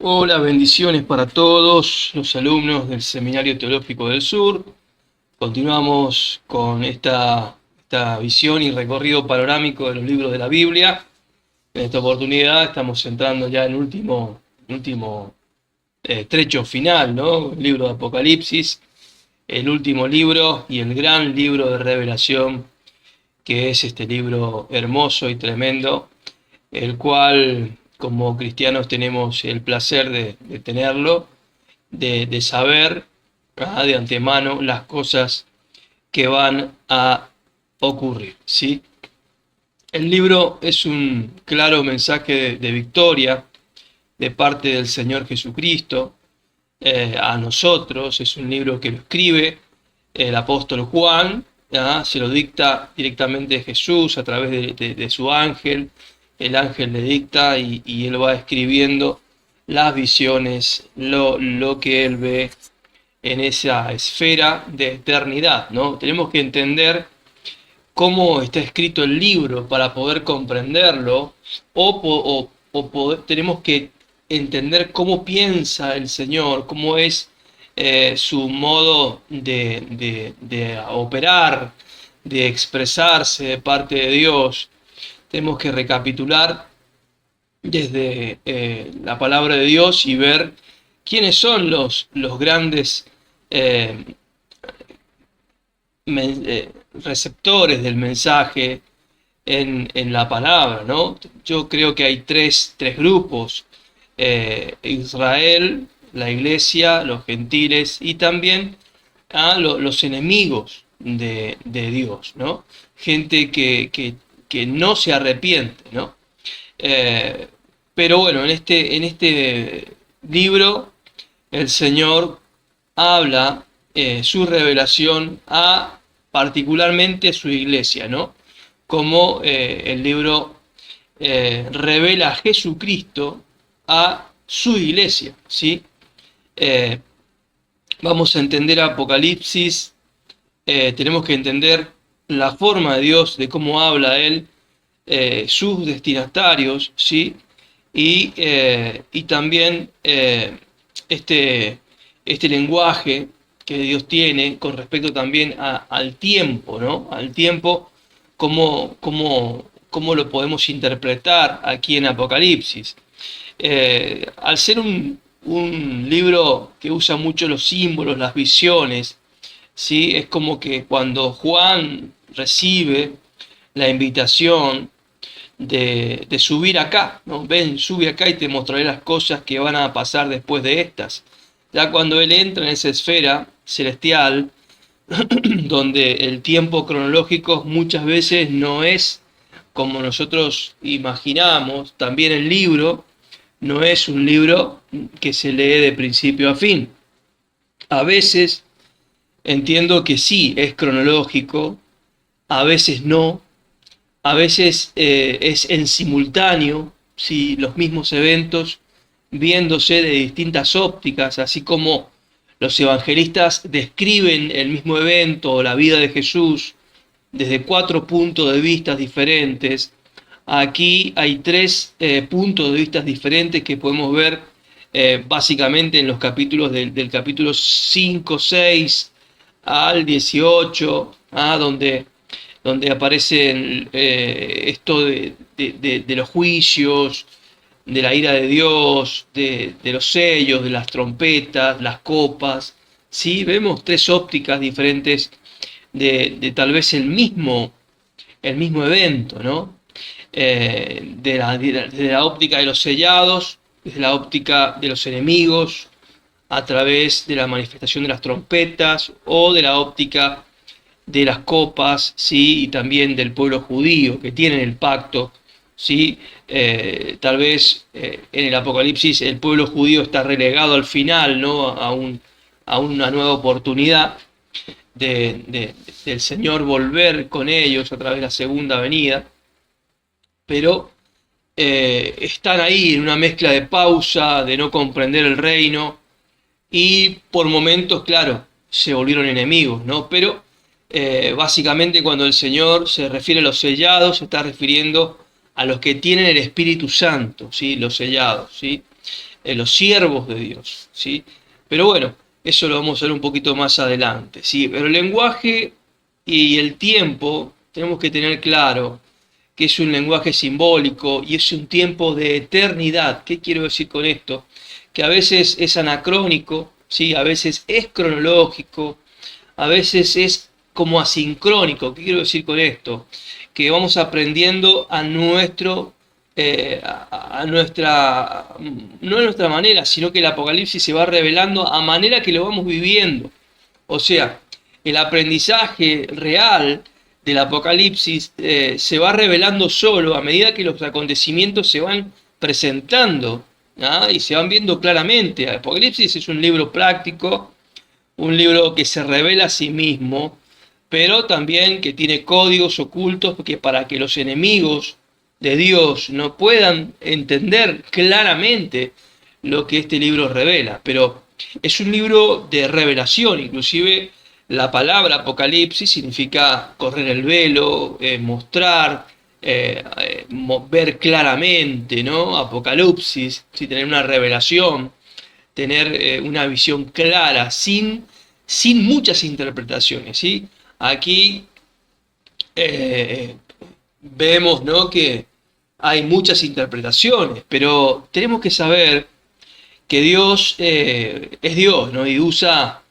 Hola, bendiciones para todos los alumnos del Seminario Teológico del Sur. Continuamos con esta visión y recorrido panorámico de los libros de la Biblia. En esta oportunidad estamos entrando ya en último trecho final, ¿no? El libro de Apocalipsis, el último libro y el gran libro de revelación, que es este libro hermoso y tremendo, el cual como cristianos tenemos el placer de tenerlo, de saber de antemano las cosas que van a ocurrir, ¿sí? El libro es un claro mensaje de victoria de parte del Señor Jesucristo a nosotros. Es un libro que lo escribe el apóstol Juan, se lo dicta directamente Jesús a través de su ángel. El ángel le dicta y él va escribiendo las visiones, lo que él ve en esa esfera de eternidad, ¿no? Tenemos que entender cómo está escrito el libro para poder comprenderlo, tenemos que entender cómo piensa el Señor, cómo es su modo de operar, de expresarse de parte de Dios. Tenemos que recapitular desde la palabra de Dios y ver quiénes son los grandes eh, receptores del mensaje en la palabra, ¿no? Yo creo que hay tres grupos: Israel, la iglesia, los gentiles y también los enemigos de Dios, ¿no? Gente que no se arrepiente, ¿no? Eh, pero bueno, en este libro el Señor habla su revelación a particularmente su iglesia, ¿no? Como el libro revela a Jesucristo a su iglesia, ¿sí? Eh, Vamos a entender Apocalipsis, tenemos que entender la forma de Dios, de cómo habla Él, sus destinatarios, ¿sí? Y también este, este lenguaje que Dios tiene con respecto también al tiempo, ¿no? Al tiempo, cómo lo podemos interpretar aquí en Apocalipsis. Al ser un libro que usa mucho los símbolos, las visiones, ¿sí? Es como que cuando Juan recibe la invitación de subir acá, ¿no? Ven, sube acá y te mostraré las cosas que van a pasar después de estas. Ya cuando él entra en esa esfera celestial, donde el tiempo cronológico muchas veces no es como nosotros imaginamos, también el libro no es un libro que se lee de principio a fin. A veces entiendo que sí es cronológico, a veces no, a veces es en simultáneo, ¿sí? Los mismos eventos viéndose de distintas ópticas, así como los evangelistas describen el mismo evento o la vida de Jesús desde cuatro puntos de vista diferentes. Aquí hay tres puntos de vista diferentes que podemos ver básicamente en los capítulos del capítulo 5, 6 al 18, donde aparecen esto de los juicios, de la ira de Dios, de los sellos, de las trompetas, las copas. ¿Sí? Vemos tres ópticas diferentes de tal vez el mismo evento, ¿no? De la óptica de los sellados, desde la óptica de los enemigos, a través de la manifestación de las trompetas, o de la óptica de las copas, ¿sí? Y también del pueblo judío, que tienen el pacto, ¿sí? Tal vez en el Apocalipsis el pueblo judío está relegado al final, ¿no? A una nueva oportunidad del Señor volver con ellos a través de la segunda venida, pero están ahí en una mezcla de pausa, de no comprender el reino, y por momentos, claro, se volvieron enemigos, ¿no? Pero básicamente cuando el Señor se refiere a los sellados, se está refiriendo a los que tienen el Espíritu Santo, ¿sí? Los sellados, ¿sí? los siervos de Dios, ¿sí? Pero bueno, eso lo vamos a ver un poquito más adelante, ¿sí? Pero el lenguaje y el tiempo tenemos que tener claro que es un lenguaje simbólico y es un tiempo de eternidad. ¿Qué quiero decir con esto? Que a veces es anacrónico, ¿sí? A veces es cronológico, a veces es como asincrónico. ¿Qué quiero decir con esto? Que vamos aprendiendo a nuestra, no a nuestra manera, sino que el Apocalipsis se va revelando a manera que lo vamos viviendo. O sea, el aprendizaje real del Apocalipsis se va revelando solo a medida que los acontecimientos se van presentando, ¿ah? Y se van viendo claramente. El Apocalipsis es un libro práctico, un libro que se revela a sí mismo, pero también que tiene códigos ocultos que para que los enemigos de Dios no puedan entender claramente lo que este libro revela. Pero es un libro de revelación, inclusive la palabra Apocalipsis significa correr el velo, mostrar, ver claramente, ¿no? Apocalipsis, ¿sí? Tener una revelación, tener una visión clara, sin muchas interpretaciones, ¿sí? Aquí vemos, ¿no?, que hay muchas interpretaciones, pero tenemos que saber que Dios es Dios, ¿no? Y usa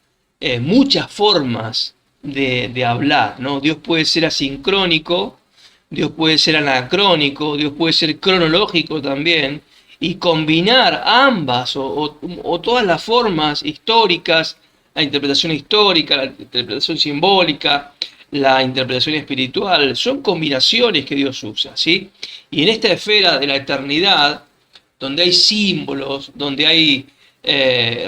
muchas formas de hablar, ¿no? Dios puede ser asincrónico, Dios puede ser anacrónico, Dios puede ser cronológico también, y combinar ambas o todas las formas históricas, la interpretación histórica, la interpretación simbólica, la interpretación espiritual, son combinaciones que Dios usa, ¿sí? Y en esta esfera de la eternidad, donde hay símbolos, donde hay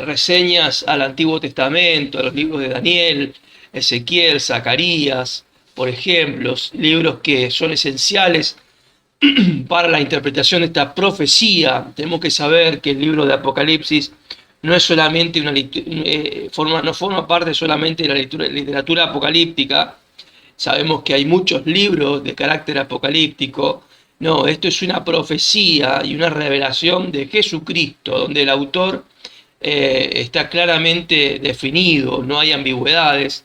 reseñas al Antiguo Testamento, a los libros de Daniel, Ezequiel, Zacarías, por ejemplo, libros que son esenciales para la interpretación de esta profecía. Tenemos que saber que el libro de Apocalipsis no es solamente no forma parte solamente de la literatura apocalíptica. Sabemos que hay muchos libros de carácter apocalíptico. No, esto es una profecía y una revelación de Jesucristo, donde el autor está claramente definido, no hay ambigüedades.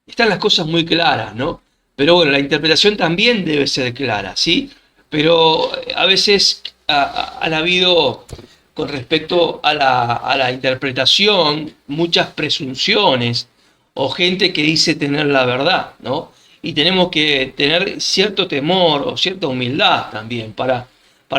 Están las cosas muy claras, ¿no? Pero bueno, la interpretación también debe ser clara, ¿sí? Pero a veces han habido, con respecto a la interpretación, muchas presunciones o gente que dice tener la verdad, ¿no? Y tenemos que tener cierto temor o cierta humildad también para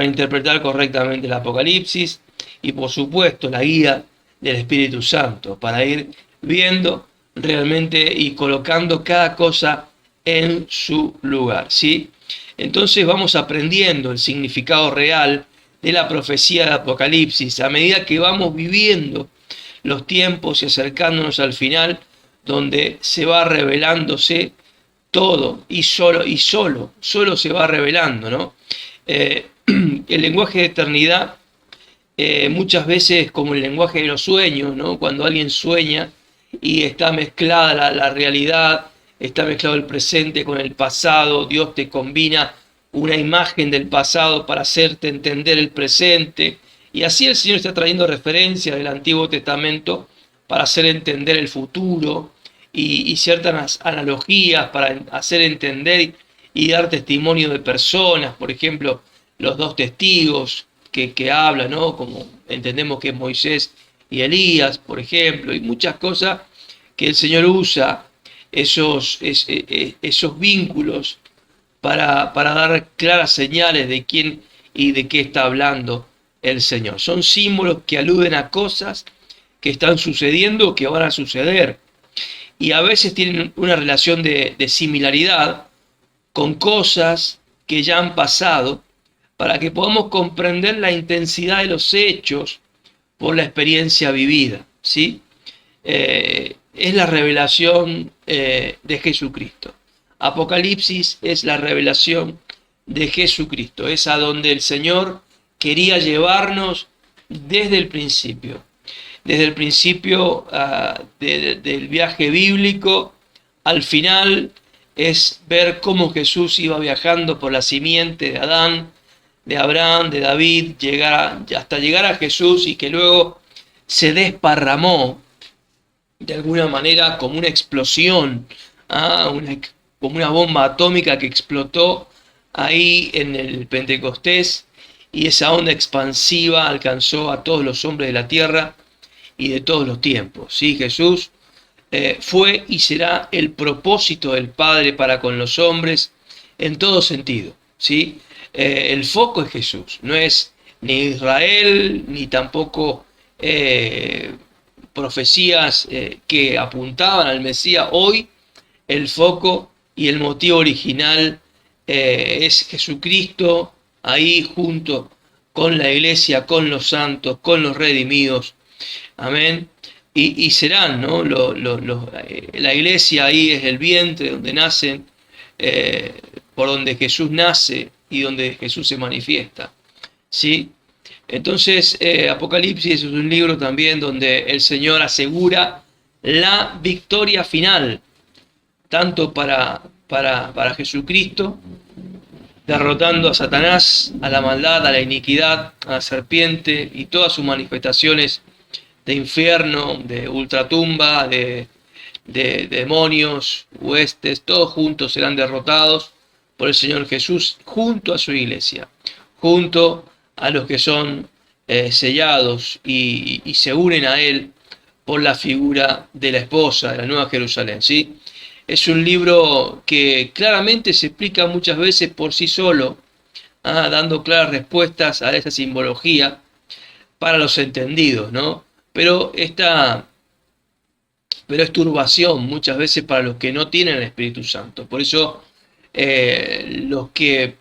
interpretar correctamente el Apocalipsis y por supuesto la guía del Espíritu Santo para ir viendo realmente y colocando cada cosa en su lugar, ¿sí? Entonces vamos aprendiendo el significado real de la profecía de Apocalipsis a medida que vamos viviendo los tiempos y acercándonos al final, donde se va revelándose todo y solo se va revelando, ¿no? El lenguaje de eternidad muchas veces como el lenguaje de los sueños, ¿no? Cuando alguien sueña y está mezclada la realidad, está mezclado el presente con el pasado, Dios te combina una imagen del pasado para hacerte entender el presente, y así el Señor está trayendo referencias del Antiguo Testamento para hacer entender el futuro y ciertas analogías para hacer entender y dar testimonio de personas, por ejemplo, los dos testigos que hablan, ¿no? Como entendemos que es Moisés y Elías, por ejemplo, y muchas cosas que el Señor usa esos vínculos para dar claras señales de quién y de qué está hablando el Señor. Son símbolos que aluden a cosas que están sucediendo o que van a suceder. Y a veces tienen una relación de similaridad con cosas que ya han pasado para que podamos comprender la intensidad de los hechos por la experiencia vivida, ¿sí? Es la revelación de Jesucristo. Apocalipsis es la revelación de Jesucristo, es a donde el Señor quería llevarnos desde el principio. Desde el principio del viaje bíblico al final es ver cómo Jesús iba viajando por la simiente de Adán, de Abraham, de David, hasta llegar a Jesús, y que luego se desparramó de alguna manera como una explosión, como una bomba atómica que explotó ahí en el Pentecostés, y esa onda expansiva alcanzó a todos los hombres de la tierra y de todos los tiempos. ¿Sí? Jesús fue y será el propósito del Padre para con los hombres en todo sentido. ¿Sí? El foco es Jesús, no es ni Israel, ni tampoco profecías que apuntaban al Mesías. Hoy el foco y el motivo original es Jesucristo, ahí junto con la iglesia, con los santos, con los redimidos. Amén. Y serán, ¿no? La iglesia ahí es el vientre donde nacen, por donde Jesús nace y donde Jesús se manifiesta. ¿Sí? Entonces, Apocalipsis es un libro también donde el Señor asegura la victoria final, tanto para Jesucristo, derrotando a Satanás, a la maldad, a la iniquidad, a la serpiente y todas sus manifestaciones de infierno, de ultratumba, de demonios, huestes, todos juntos serán derrotados por el Señor Jesús junto a su iglesia, junto a los que son sellados y se unen a Él por la figura de la esposa, de la Nueva Jerusalén. ¿Sí? Es un libro que claramente se explica muchas veces por sí solo, dando claras respuestas a esa simbología para los entendidos, ¿no? Pero es turbación muchas veces para los que no tienen el Espíritu Santo. Por eso los que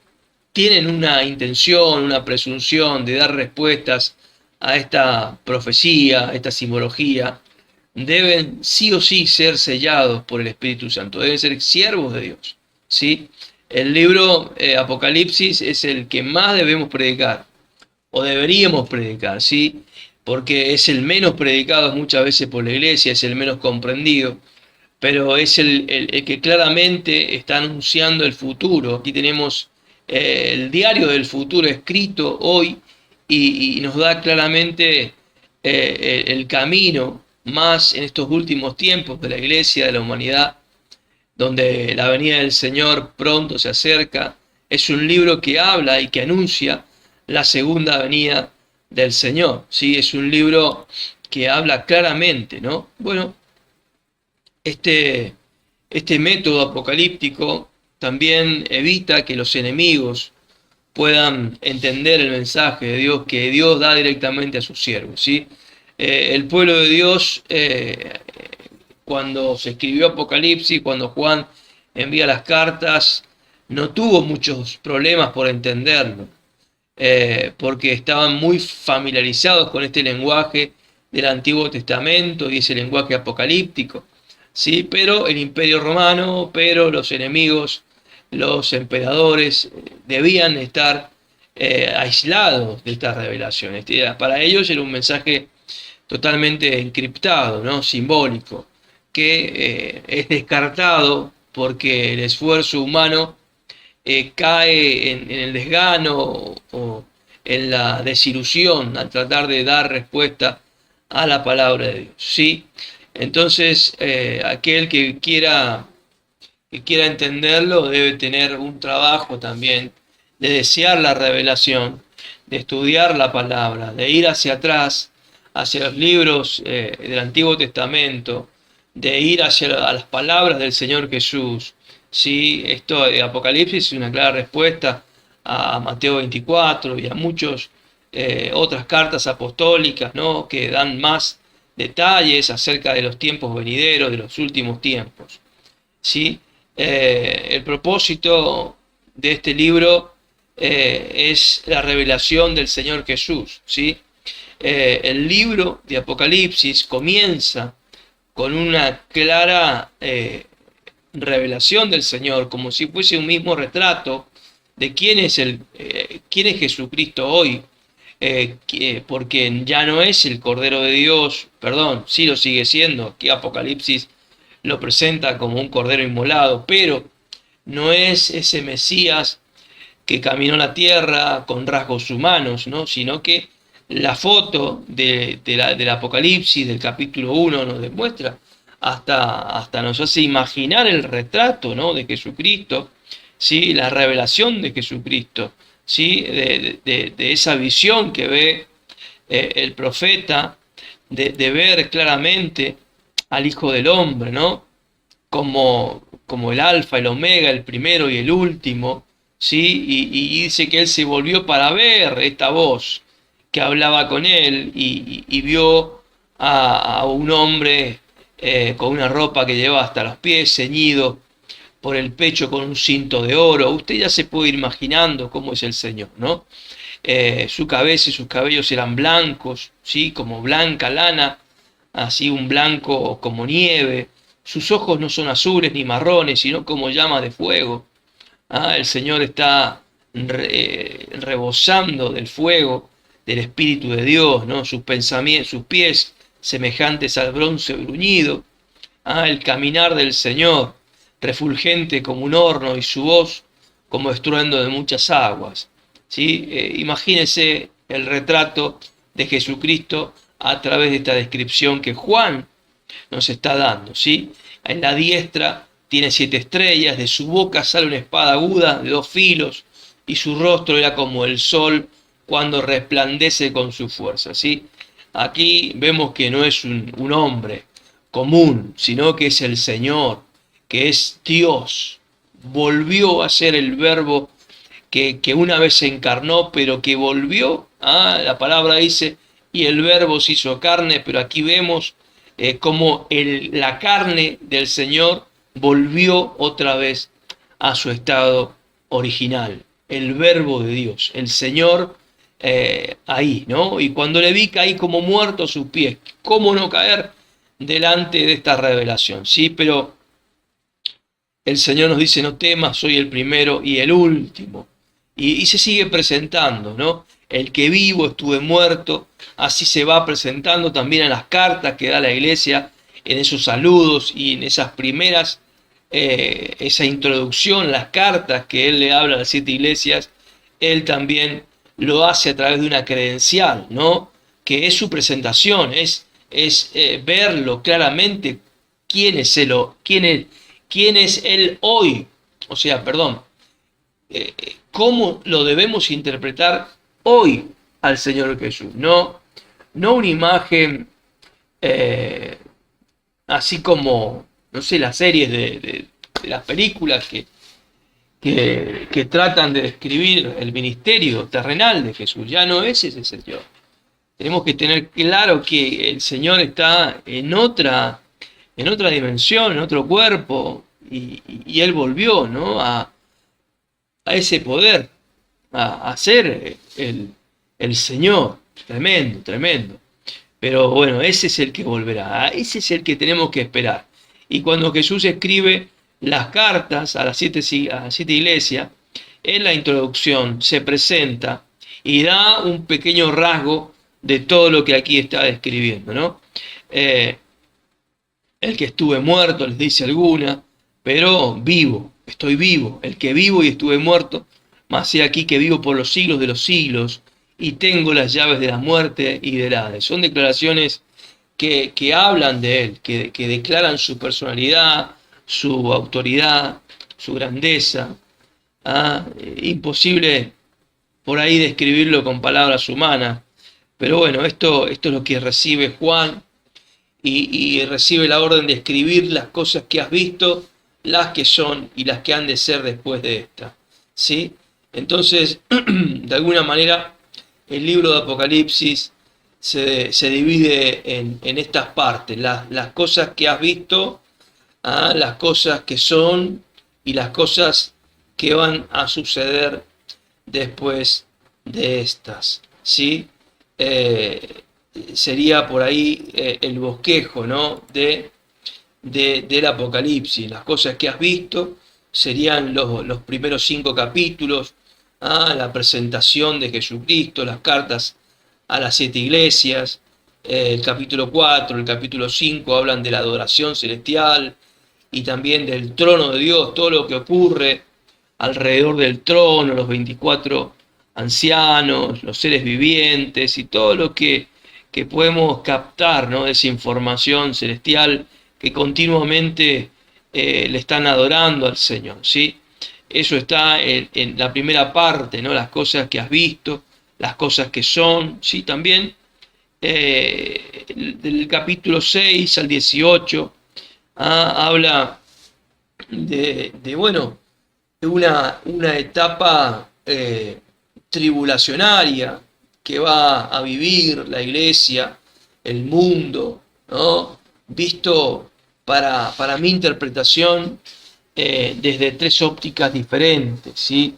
tienen una intención, una presunción de dar respuestas a esta profecía, a esta simbología, deben sí o sí ser sellados por el Espíritu Santo, deben ser siervos de Dios. ¿Sí? El libro Apocalipsis es el que más debemos predicar, o deberíamos predicar, ¿sí? Porque es el menos predicado muchas veces por la iglesia, es el menos comprendido, pero es el que claramente está anunciando el futuro. Aquí tenemos el diario del futuro escrito hoy, y nos da claramente el camino, más en estos últimos tiempos de la iglesia, de la humanidad, donde la venida del Señor pronto se acerca. Es un libro que habla y que anuncia la segunda venida del Señor. ¿Sí? Es un libro que habla claramente, ¿no? Bueno, este método apocalíptico también evita que los enemigos puedan entender el mensaje de Dios, que Dios da directamente a sus siervos. ¿Sí? El pueblo de Dios, cuando se escribió Apocalipsis, cuando Juan envía las cartas, no tuvo muchos problemas por entenderlo, porque estaban muy familiarizados con este lenguaje del Antiguo Testamento y ese lenguaje apocalíptico. ¿Sí? Pero el Imperio Romano, pero los enemigos, los emperadores, debían estar aislados de estas revelaciones. Para ellos era un mensaje totalmente encriptado, ¿no? Simbólico, que es descartado porque el esfuerzo humano cae en el desgano o en la desilusión al tratar de dar respuesta a la palabra de Dios. ¿Sí? Entonces, aquel que quiera entenderlo debe tener un trabajo también de desear la revelación, de estudiar la palabra, de ir hacia atrás, hacia los libros del Antiguo Testamento, de ir hacia las palabras del Señor Jesús. ¿Sí? Esto de Apocalipsis es una clara respuesta a Mateo 24 y a muchas otras cartas apostólicas, ¿no? Que dan más detalles acerca de los tiempos venideros, de los últimos tiempos. ¿Sí? El propósito de este libro es la revelación del Señor Jesús. ¿Sí? El libro de Apocalipsis comienza con una clara revelación del Señor, como si fuese un mismo retrato de quién es Jesucristo hoy, porque ya no es el Cordero de Dios, perdón, sí lo sigue siendo, aquí Apocalipsis lo presenta como un Cordero inmolado, pero no es ese Mesías que caminó la tierra con rasgos humanos, ¿no? Sino que la foto del Apocalipsis, del capítulo 1, nos demuestra, hasta nos hace imaginar el retrato, ¿no?, de Jesucristo, ¿sí?, la revelación de Jesucristo, ¿sí?, de esa visión que ve el profeta, de ver claramente al Hijo del Hombre, ¿no?, como el alfa, el omega, el primero y el último, ¿sí? Y dice que él se volvió para ver esta voz que hablaba con él y vio a un hombre con una ropa que llevaba hasta los pies, ceñido por el pecho con un cinto de oro. Usted ya se puede ir imaginando cómo es el Señor, ¿no? Su cabeza y sus cabellos eran blancos, ¿sí?, como blanca lana, así un blanco como nieve. Sus ojos no son azules ni marrones, sino como llamas de fuego. El Señor está rebosando del fuego del Espíritu de Dios, ¿no? Sus pensamientos, sus pies semejantes al bronce bruñido. El caminar del Señor, refulgente como un horno, y su voz como estruendo de muchas aguas. ¿Sí? Imagínese el retrato de Jesucristo a través de esta descripción que Juan nos está dando, ¿sí? En la diestra tiene 7 estrellas, de su boca sale una espada aguda de 2 filos, y su rostro era como el sol cuando resplandece con su fuerza, ¿sí? Aquí vemos que no es un hombre común, sino que es el Señor, que es Dios. Volvió a ser el verbo que una vez se encarnó, pero que volvió. La palabra dice, y el verbo se hizo carne, pero aquí vemos cómo la carne del Señor volvió otra vez a su estado original. El verbo de Dios, el Señor ahí, ¿no? Y cuando le vi, caí como muerto a sus pies. ¿Cómo no caer delante de esta revelación? Sí, pero el Señor nos dice, no temas, soy el primero y el último. Y se sigue presentando, ¿no? El que vivo, estuve muerto. Así se va presentando también en las cartas que da la iglesia, en esos saludos y en esas primeras, esa introducción, las cartas que él le habla a las 7 iglesias. Él también lo hace a través de una credencial, ¿no? Que es su presentación, es verlo claramente quién es él hoy, o sea, perdón, cómo lo debemos interpretar hoy al Señor Jesús, no una imagen así como, no sé, las series de las películas que tratan de describir el ministerio terrenal de Jesús. Ya no es ese Señor. Tenemos que tener claro que el Señor está en otra dimensión, en otro cuerpo, y Él volvió, ¿no?, a ese poder, a ser el Señor. Tremendo, tremendo. Pero bueno, ese es el que volverá, ese es el que tenemos que esperar. Y cuando Jesús escribe las cartas a las 7 iglesias, en la introducción se presenta y da un pequeño rasgo de todo lo que aquí está describiendo, ¿no? El que estuve muerto, les dice alguna, pero vivo, estoy vivo, el que vivo y estuve muerto, mas he aquí que vivo por los siglos de los siglos, y tengo las llaves de la muerte y del Hades. Son declaraciones que hablan de él, que declaran su personalidad, su autoridad, su grandeza. Imposible por ahí describirlo con palabras humanas, pero bueno, esto es lo que recibe Juan, y recibe la orden de escribir las cosas que has visto, las que son y las que han de ser después de esta, ¿sí? Entonces, de alguna manera, el libro de Apocalipsis se divide en estas partes, las cosas que has visto, las cosas que son y las cosas que van a suceder después de estas, ¿sí? Sería por ahí el bosquejo, ¿no?, del Apocalipsis. Las cosas que has visto serían los primeros 5 capítulos, la presentación de Jesucristo, las cartas a las 7 iglesias, el capítulo 4, el capítulo 5 hablan de la adoración celestial y también del trono de Dios, todo lo que ocurre alrededor del trono, los 24 ancianos, los seres vivientes y todo lo que podemos captar, ¿no?, de esa información celestial que continuamente le están adorando al Señor, ¿sí? Eso está en la primera parte, ¿no? Las cosas que has visto, las cosas que son, ¿sí? También del capítulo 6 al 18 habla bueno, de una etapa tribulacionaria que va a vivir la iglesia, el mundo, ¿no? Visto para mi interpretación desde tres ópticas diferentes, ¿sí?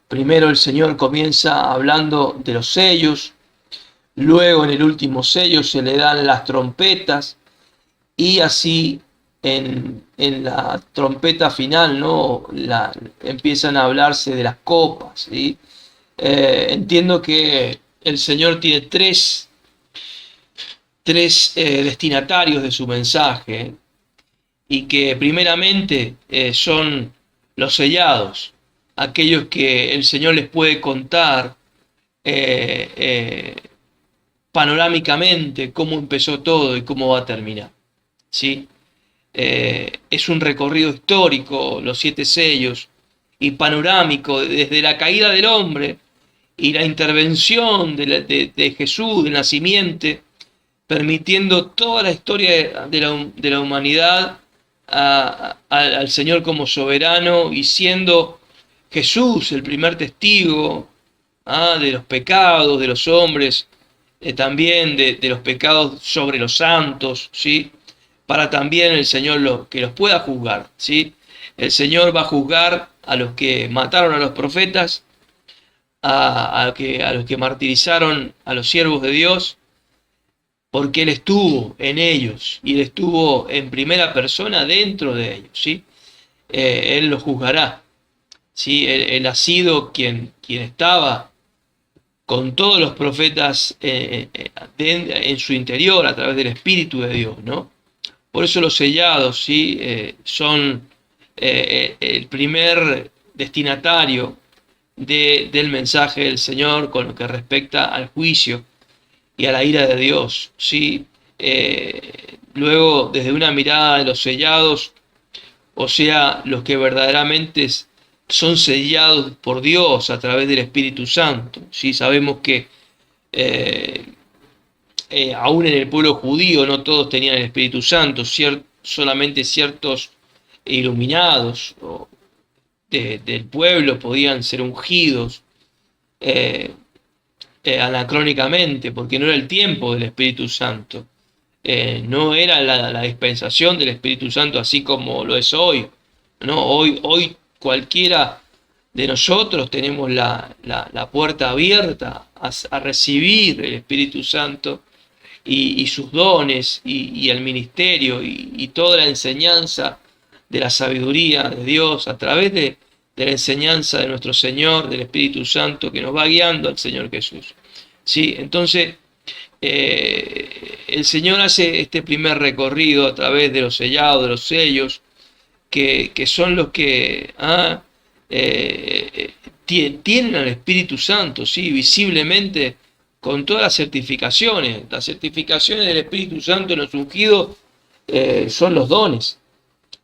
Primero el Señor comienza hablando de los sellos, luego en el último sello se le dan las trompetas y así en la trompeta final, ¿no? Empiezan a hablarse de las copas, ¿sí? Entiendo que el Señor tiene tres destinatarios de su mensaje y que primeramente son los sellados, aquellos que el Señor les puede contar panorámicamente cómo empezó todo y cómo va a terminar, ¿sí? Es un recorrido histórico, los 7 sellos, y panorámico desde la caída del hombre y la intervención de Jesús, del nacimiento, permitiendo toda la historia de la humanidad al Señor como soberano y siendo Jesús el primer testigo de los pecados de los hombres, también de los pecados sobre los santos, ¿sí? Para también el Señor que los pueda juzgar, ¿sí? El Señor va a juzgar a los que mataron a los profetas, a los que martirizaron a los siervos de Dios, porque Él estuvo en ellos y Él estuvo en primera persona dentro de ellos, ¿sí? Él los juzgará, ¿sí? Él ha sido quien estaba con todos los profetas en su interior a través del Espíritu de Dios, ¿no? Por eso los sellados, ¿sí? Son el primer destinatario del mensaje del Señor con lo que respecta al juicio y a la ira de Dios, ¿sí? Luego, desde una mirada de los sellados, o sea, los que verdaderamente son sellados por Dios a través del Espíritu Santo, ¿sí? Sabemos que aún en el pueblo judío no todos tenían el Espíritu Santo, solamente ciertos iluminados del pueblo podían ser ungidos anacrónicamente, porque no era el tiempo del Espíritu Santo, no era la dispensación del Espíritu Santo así como lo es hoy, ¿no? Hoy cualquiera de nosotros tenemos la puerta abierta a recibir el Espíritu Santo y sus dones y el ministerio y toda la enseñanza de la sabiduría de Dios a través de la enseñanza de nuestro Señor, del Espíritu Santo que nos va guiando al Señor Jesús, ¿sí? Entonces el Señor hace este primer recorrido a través de los sellados, de los sellos, que son los que tienen al Espíritu Santo, ¿sí? Visiblemente, con todas las certificaciones. Las certificaciones del Espíritu Santo en los ungidos son los dones,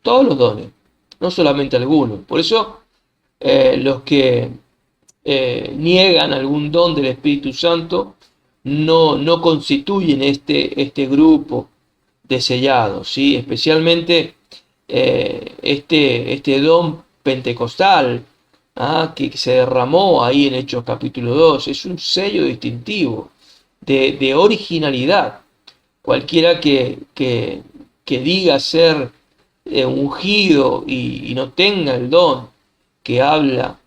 todos los dones, no solamente algunos. Por eso los que niegan algún don del Espíritu Santo no constituyen este grupo de sellados, ¿sí? Especialmente este don pentecostal que se derramó ahí en Hechos capítulo 2, es un sello distintivo de originalidad. Cualquiera que diga ser ungido y no tenga el don que habla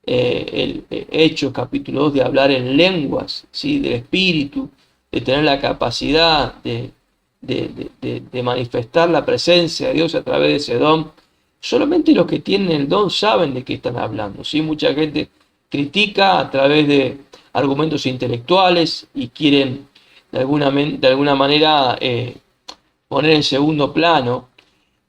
el Hechos capítulo 2 de hablar en lenguas, ¿sí? Del Espíritu, de tener la capacidad de manifestar la presencia de Dios a través de ese don. Solamente los que tienen el don saben de qué están hablando, ¿sí? Mucha gente critica a través de argumentos intelectuales y quieren de alguna manera poner en segundo plano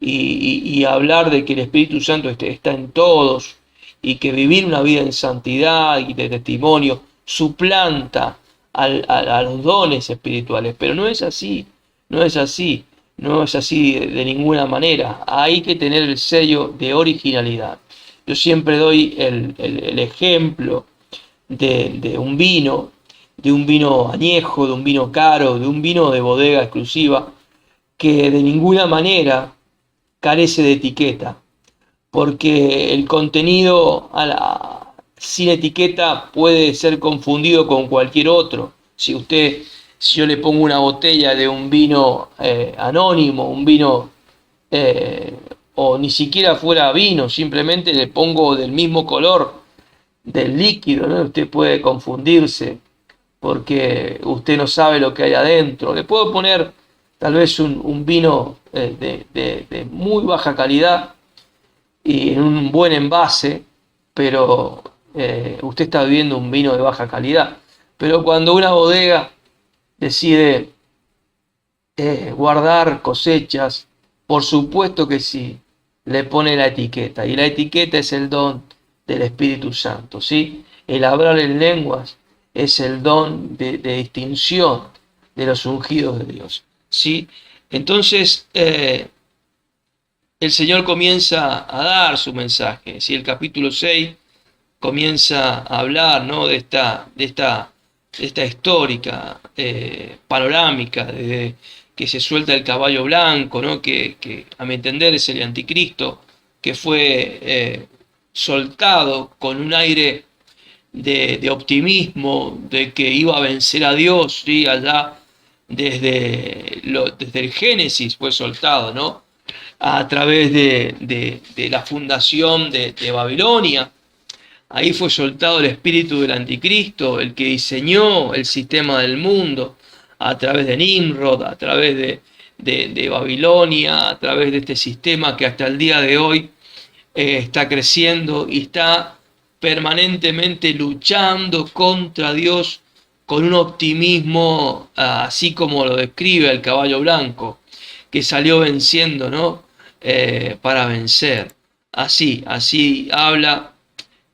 y hablar de que el Espíritu Santo está en todos y que vivir una vida en santidad y de testimonio suplanta a los dones espirituales, pero no es así, no es así, no es así de ninguna manera. Hay que tener el sello de originalidad. Yo siempre doy el ejemplo de un vino añejo, de un vino caro, de un vino de bodega exclusiva, que de ninguna manera carece de etiqueta, porque el contenido sin etiqueta puede ser confundido con cualquier otro. Si yo le pongo una botella de un vino anónimo, un vino, o ni siquiera fuera vino, simplemente le pongo del mismo color del líquido, ¿no? Usted puede confundirse porque usted no sabe lo que hay adentro. Le puedo poner tal vez un vino de muy baja calidad y en un buen envase, pero usted está bebiendo un vino de baja calidad. Pero cuando una bodega decide guardar cosechas, por supuesto que sí, le pone la etiqueta, y la etiqueta es el don del Espíritu Santo, ¿sí? El hablar en lenguas es el don de distinción de los ungidos de Dios, ¿sí? Entonces, el Señor comienza a dar su mensaje, ¿sí? El capítulo 6 comienza a hablar, ¿no? de esta histórica panorámica, desde que se suelta el caballo blanco, ¿no? que a mi entender es el anticristo, que fue soltado con un aire de optimismo, de que iba a vencer a Dios, ¿sí? Allá desde el Génesis fue soltado, ¿no? A través de la fundación de Babilonia. Ahí fue soltado el espíritu del anticristo, el que diseñó el sistema del mundo, a través de Nimrod, a través de Babilonia, a través de este sistema que hasta el día de hoy está creciendo y está permanentemente luchando contra Dios con un optimismo, así como lo describe el caballo blanco, que salió venciendo, ¿no? Para vencer. Así habla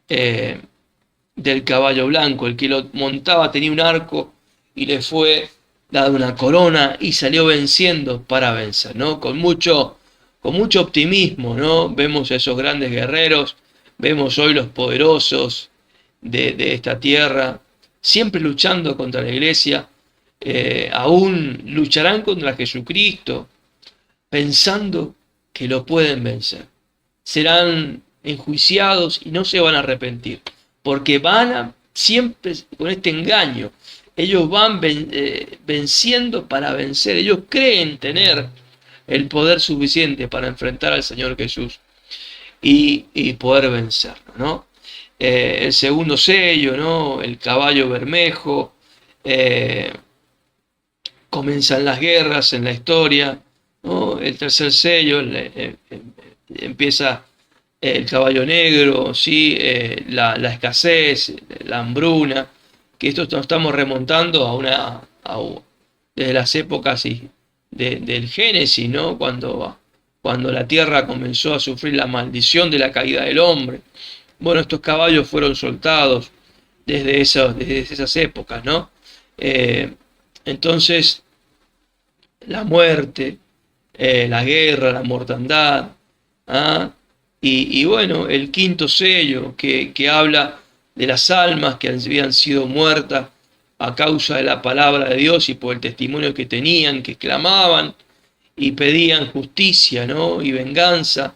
del caballo blanco. El que lo montaba tenía un arco y le fue dada una corona y salió venciendo para vencer, ¿no? Con mucho optimismo, ¿no? Vemos a esos grandes guerreros, vemos hoy los poderosos de esta tierra, siempre luchando contra la iglesia, aún lucharán contra Jesucristo, pensando que lo pueden vencer. Serán enjuiciados y no se van a arrepentir, porque siempre con este engaño, ellos van venciendo para vencer, ellos creen tener el poder suficiente para enfrentar al Señor Jesús y poder vencerlo, ¿no? El segundo sello, ¿no? El caballo bermejo, comienzan las guerras en la historia, ¿no? El tercer sello empieza el caballo negro, ¿sí? La escasez, la hambruna, que esto nos estamos remontando desde las épocas del Génesis, ¿no? Cuando la tierra comenzó a sufrir la maldición de la caída del hombre. Bueno, estos caballos fueron soltados desde esas épocas, ¿no? Entonces, la muerte, la guerra, la mortandad, ¿ah? Y bueno, el quinto sello que habla de las almas que habían sido muertas a causa de la palabra de Dios y por el testimonio que tenían, que clamaban y pedían justicia, ¿no? Y venganza,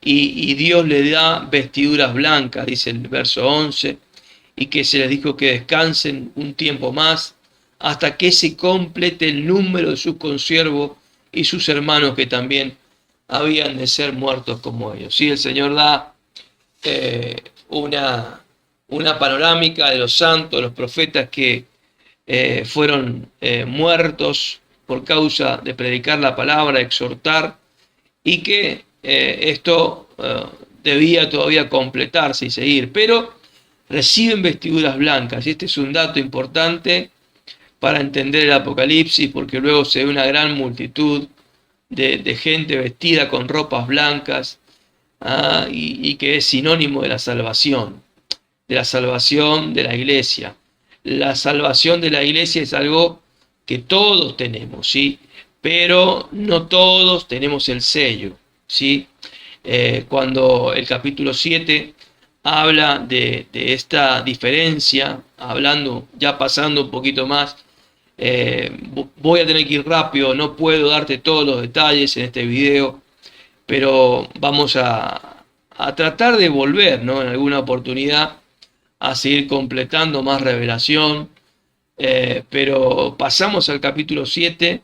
y Dios le da vestiduras blancas, dice el verso 11, y que se les dijo que descansen un tiempo más hasta que se complete el número de sus consiervos y sus hermanos que también habían de ser muertos como ellos. Sí, el Señor da una panorámica de los santos, los profetas que fueron muertos por causa de predicar la palabra, exhortar, y que esto debía todavía completarse y seguir, pero reciben vestiduras blancas, y este es un dato importante para entender el Apocalipsis, porque luego se ve una gran multitud de gente vestida con ropas blancas, y que es sinónimo de la salvación de la iglesia. La salvación de la iglesia es algo que todos tenemos, ¿sí? Pero no todos tenemos el sello, ¿sí? Cuando el capítulo 7 habla de esta diferencia, hablando, ya pasando un poquito más, voy a tener que ir rápido, no puedo darte todos los detalles en este video, pero vamos a tratar de volver, ¿no? En alguna oportunidad a seguir completando más revelación, pero pasamos al capítulo 7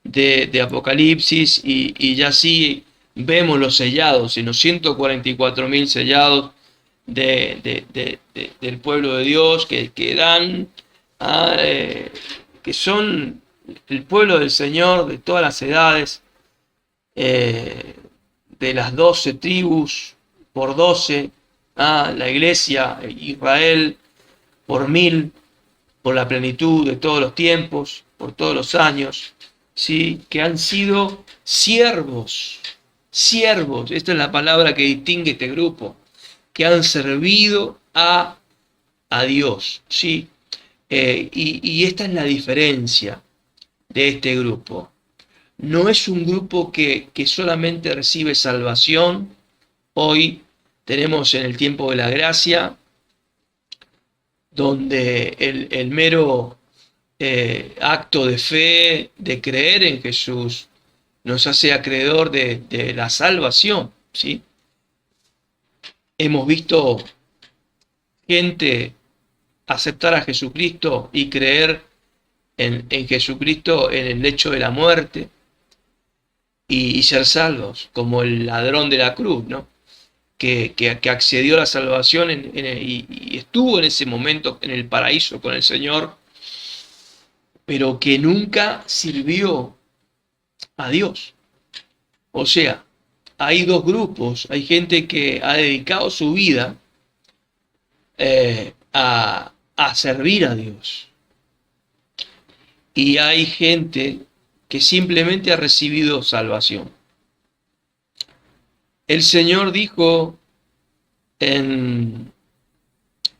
de Apocalipsis y ya sí vemos los sellados, en los 144.000 sellados del pueblo de Dios que dan, que son el pueblo del Señor de todas las edades, eh, de las 12 tribus por 12, la iglesia, Israel por 1000, por la plenitud de todos los tiempos, por todos los años, ¿sí? Que han sido siervos, siervos, esta es la palabra que distingue este grupo, que han servido a Dios, ¿sí? Y esta es la diferencia de este grupo. No es un grupo que solamente recibe salvación. Hoy tenemos en el tiempo de la gracia, donde el mero acto de fe, de creer en Jesús, nos hace acreedor de la salvación, ¿sí? Hemos visto gente aceptar a Jesucristo y creer en Jesucristo en el lecho de la muerte y ser salvos, como el ladrón de la cruz, ¿no? Que accedió a la salvación y estuvo en ese momento en el paraíso con el Señor, pero que nunca sirvió a Dios. O sea, hay dos grupos, hay gente que ha dedicado su vida a servir a Dios. Y hay gente que simplemente ha recibido salvación. El Señor dijo en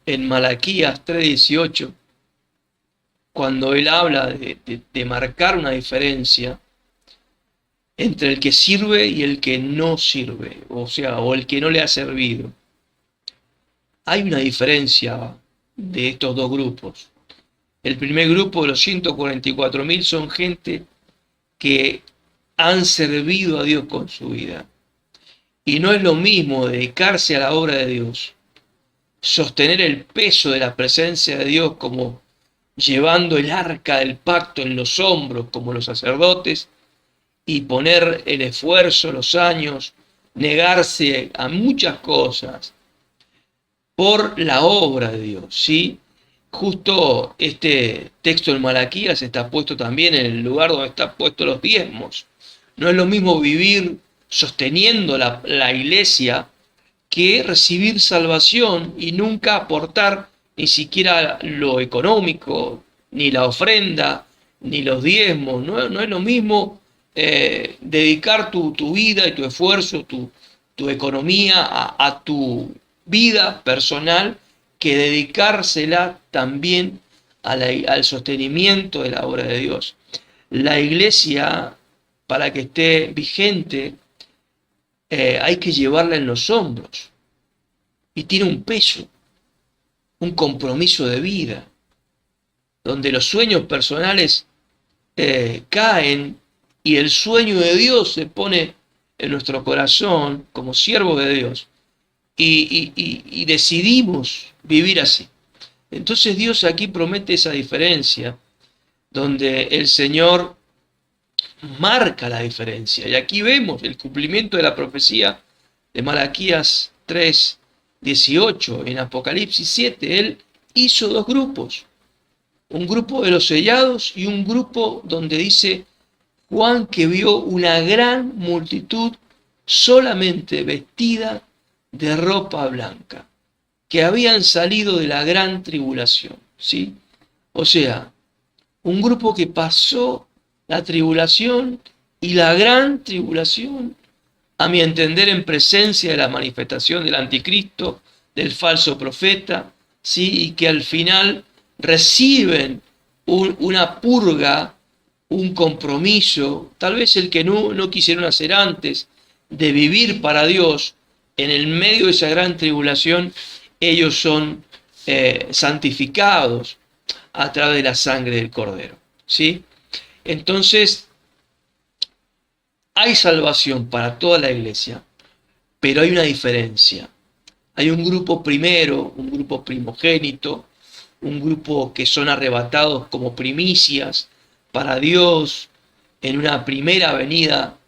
Malaquías 3:18, cuando Él habla de marcar una diferencia entre el que sirve y el que no sirve, o sea, o el que no le ha servido. Hay una diferencia de estos dos grupos. El primer grupo, de los 144.000, son gente que han servido a Dios con su vida. Y no es lo mismo dedicarse a la obra de Dios, sostener el peso de la presencia de Dios como llevando el arca del pacto en los hombros como los sacerdotes y poner el esfuerzo, los años, negarse a muchas cosas por la obra de Dios, ¿sí? Justo este texto en Malaquías está puesto también en el lugar donde están puestos los diezmos. No es lo mismo vivir sosteniendo la iglesia que recibir salvación y nunca aportar ni siquiera lo económico, ni la ofrenda, ni los diezmos. No es lo mismo dedicar tu vida y tu esfuerzo, tu economía a tu vida personal, que dedicársela también al sostenimiento de la obra de Dios. La iglesia, para que esté vigente, hay que llevarla en los hombros. Y tiene un peso, un compromiso de vida, donde los sueños personales caen y el sueño de Dios se pone en nuestro corazón como siervos de Dios. Y decidimos vivir así. Entonces Dios aquí promete esa diferencia, donde el Señor marca la diferencia. Y aquí vemos el cumplimiento de la profecía de Malaquías 3:18. En Apocalipsis 7, Él hizo dos grupos. Un grupo de los sellados y un grupo donde dice Juan que vio una gran multitud solamente vestida de ropa blanca, que habían salido de la gran tribulación, ¿sí? O sea, un grupo que pasó la tribulación y la gran tribulación a mi entender, en presencia de la manifestación del anticristo, del falso profeta, ¿sí? Y que al final reciben una purga, un compromiso, tal vez el que no quisieron hacer antes, de vivir para Dios. En el medio de esa gran tribulación, ellos son santificados a través de la sangre del Cordero, ¿sí? Entonces, hay salvación para toda la iglesia, pero hay una diferencia. Hay un grupo primero, un grupo primogénito, un grupo que son arrebatados como primicias para Dios en una primera venida,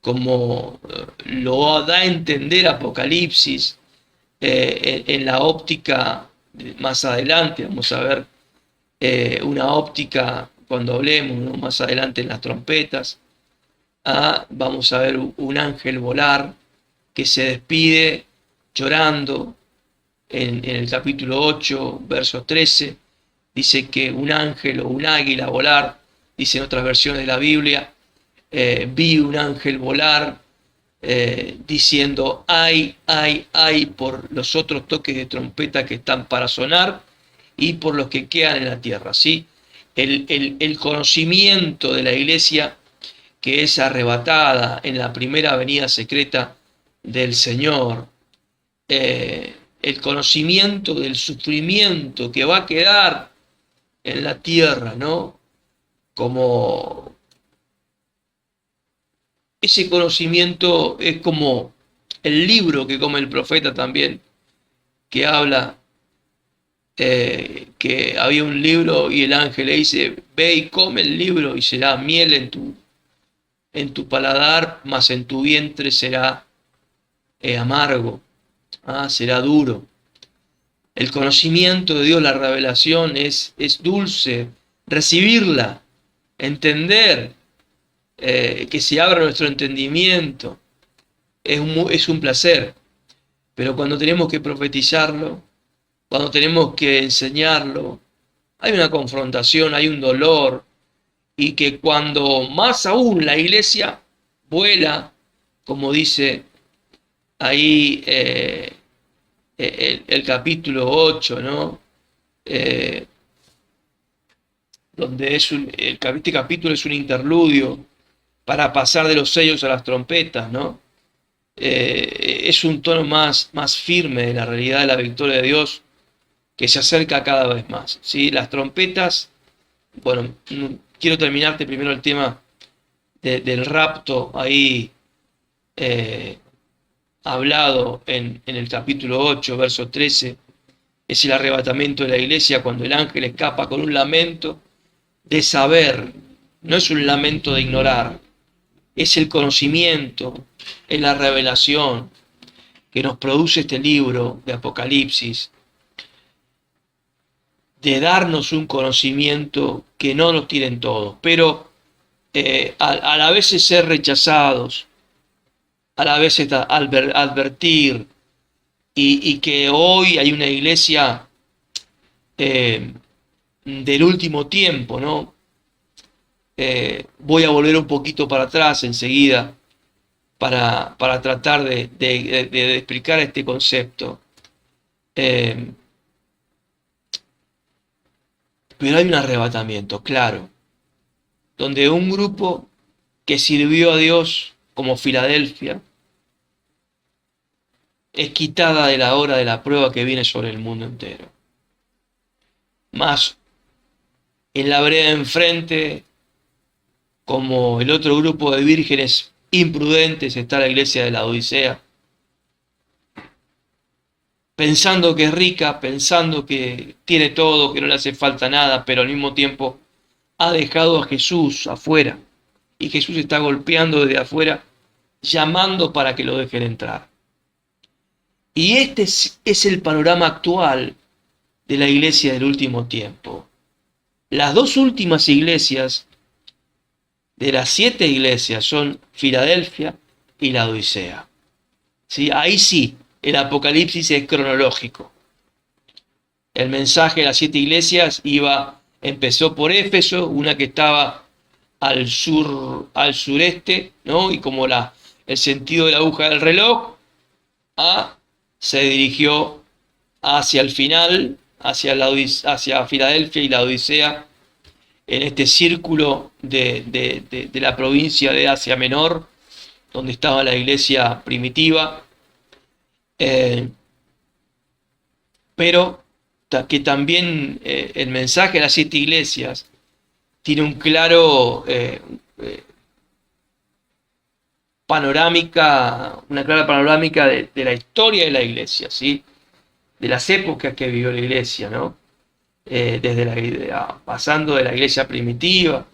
como lo da a entender Apocalipsis, en la óptica más adelante. Vamos a ver una óptica cuando hablemos, ¿no? Más adelante en las trompetas. Vamos a ver un ángel volar que se despide llorando. En el capítulo 8, verso 13, dice que un ángel o un águila volar, dice en otras versiones de la Biblia, vi un ángel volar diciendo ay, ay, ay por los otros toques de trompeta que están para sonar y por los que quedan en la tierra, ¿sí? El conocimiento de la iglesia que es arrebatada en la primera venida secreta del Señor, el conocimiento del sufrimiento que va a quedar en la tierra, ¿no? Como ese conocimiento es como el libro que come el profeta también, que habla que había un libro y el ángel le dice, ve y come el libro y será miel en tu paladar, mas en tu vientre será amargo, será duro. El conocimiento de Dios, la revelación es dulce, recibirla, entender, que se abra nuestro entendimiento, es un placer. Pero cuando tenemos que profetizarlo, cuando tenemos que enseñarlo, hay una confrontación, hay un dolor, y que cuando más aún la iglesia vuela, como dice ahí el capítulo 8, ¿no? Donde este capítulo es un interludio para pasar de los sellos a las trompetas, ¿no? Es un tono más firme de la realidad de la victoria de Dios que se acerca cada vez más, ¿sí? Las trompetas, bueno, quiero terminarte primero el tema del rapto ahí hablado en el capítulo 8, verso 13, es el arrebatamiento de la iglesia cuando el ángel escapa con un lamento de saber, no es un lamento de ignorar, es el conocimiento, es la revelación que nos produce este libro de Apocalipsis, de darnos un conocimiento que no nos tienen todos, pero a la vez ser rechazados, a la vez advertir, y que hoy hay una iglesia del último tiempo, ¿no? Voy a volver un poquito para atrás enseguida para tratar de explicar este concepto. Pero hay un arrebatamiento, claro, donde un grupo que sirvió a Dios como Filadelfia es quitada de la hora de la prueba que viene sobre el mundo entero. Más en la vereda enfrente, como el otro grupo de vírgenes imprudentes, está la iglesia de la Odisea, pensando que es rica, pensando que tiene todo, que no le hace falta nada, pero al mismo tiempo ha dejado a Jesús afuera, y Jesús está golpeando desde afuera, llamando para que lo dejen entrar. Y este es el panorama actual de la iglesia del último tiempo. Las dos últimas iglesias de las 7 iglesias son Filadelfia y la Odisea. ¿Sí? Ahí sí, el Apocalipsis es cronológico. El mensaje de las 7 iglesias empezó por Éfeso, una que estaba al sureste, ¿no? Y como el sentido de la aguja del reloj, se dirigió hacia el final, hacia Filadelfia y la Odisea, en este círculo de la provincia de Asia Menor, donde estaba la iglesia primitiva, eh, pero que también el mensaje de las 7 iglesias tiene un claro una clara panorámica de la historia de la iglesia, ¿sí? De las épocas que vivió la iglesia, ¿no? Pasando de la iglesia primitiva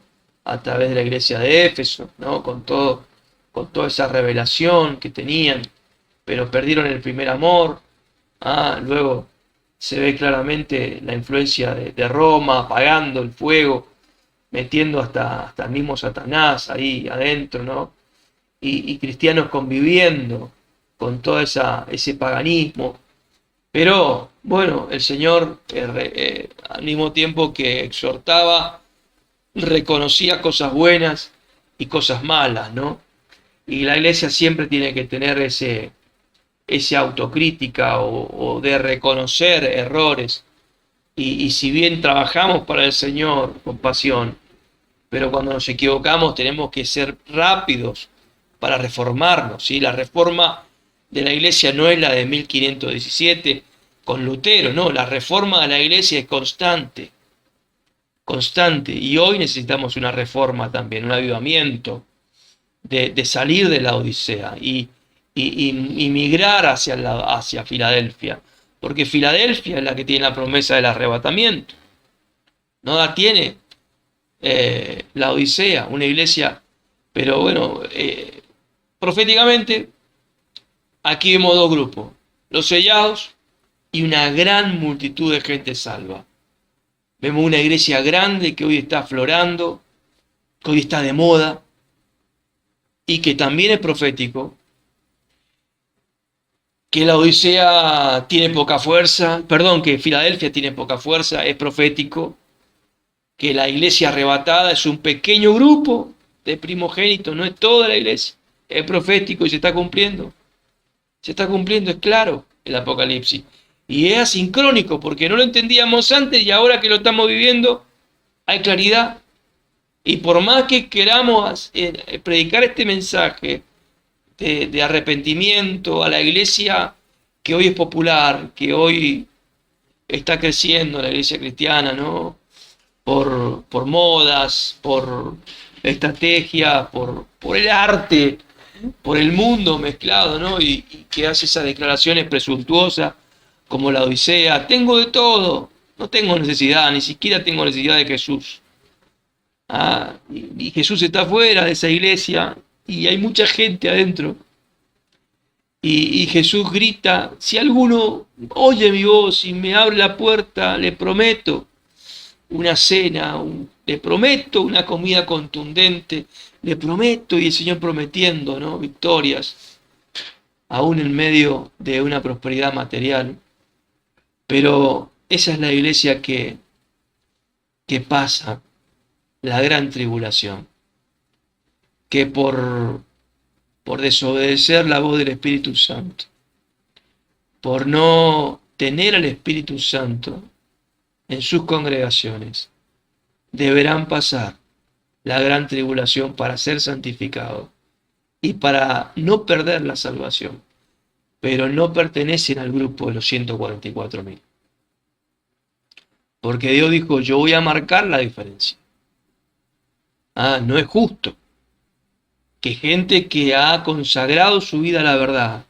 a través de la iglesia de Éfeso, ¿no? Con toda esa revelación que tenían, pero perdieron el primer amor. Luego se ve claramente la influencia de Roma apagando el fuego, metiendo hasta el mismo Satanás ahí adentro, ¿no? Y cristianos conviviendo con todo ese paganismo. Pero bueno, el Señor al mismo tiempo que exhortaba, reconocía cosas buenas y cosas malas, ¿no? Y la iglesia siempre tiene que tener ese autocrítica o de reconocer errores. Y si bien trabajamos para el Señor con pasión, pero cuando nos equivocamos tenemos que ser rápidos para reformarnos, ¿sí? La reforma de la iglesia no es la de 1517 con Lutero, no, la reforma de la iglesia es constante, constante, y hoy necesitamos una reforma también, un avivamiento de salir de la Odisea y migrar hacia Filadelfia, porque Filadelfia es la que tiene la promesa del arrebatamiento, no la tiene la Odisea, una iglesia, pero bueno, proféticamente, aquí vemos 2 grupos, los sellados y una gran multitud de gente salva. Vemos una iglesia grande que hoy está aflorando, que hoy está de moda y que también es profético, que la Odisea tiene poca fuerza, perdón, que Filadelfia tiene poca fuerza, es profético, que la iglesia arrebatada es un pequeño grupo de primogénitos, no es toda la iglesia, es profético y se está cumpliendo. Se está cumpliendo, es claro, el Apocalipsis. Y es asincrónico, porque no lo entendíamos antes y ahora que lo estamos viviendo, hay claridad. Y por más que queramos predicar este mensaje de arrepentimiento a la iglesia que hoy es popular, que hoy está creciendo, la iglesia cristiana, ¿no? Por modas, por estrategia, por el arte, por el mundo mezclado, ¿no? Y que hace esas declaraciones presuntuosas como la Odisea, tengo de todo, no tengo necesidad, ni siquiera tengo necesidad de Jesús. Y Jesús está fuera de esa iglesia y hay mucha gente adentro. Y Jesús grita, si alguno oye mi voz y me abre la puerta, le prometo una cena, le prometo una comida contundente, le prometo, y el Señor prometiendo, ¿no? Victorias, aún en medio de una prosperidad material. Pero esa es la iglesia que pasa la gran tribulación, que por desobedecer la voz del Espíritu Santo, por no tener al Espíritu Santo en sus congregaciones, deberán pasar la gran tribulación para ser santificados y para no perder la salvación, pero no pertenecen al grupo de los 144.000. Porque Dios dijo, yo voy a marcar la diferencia. No es justo que gente que ha consagrado su vida a la verdad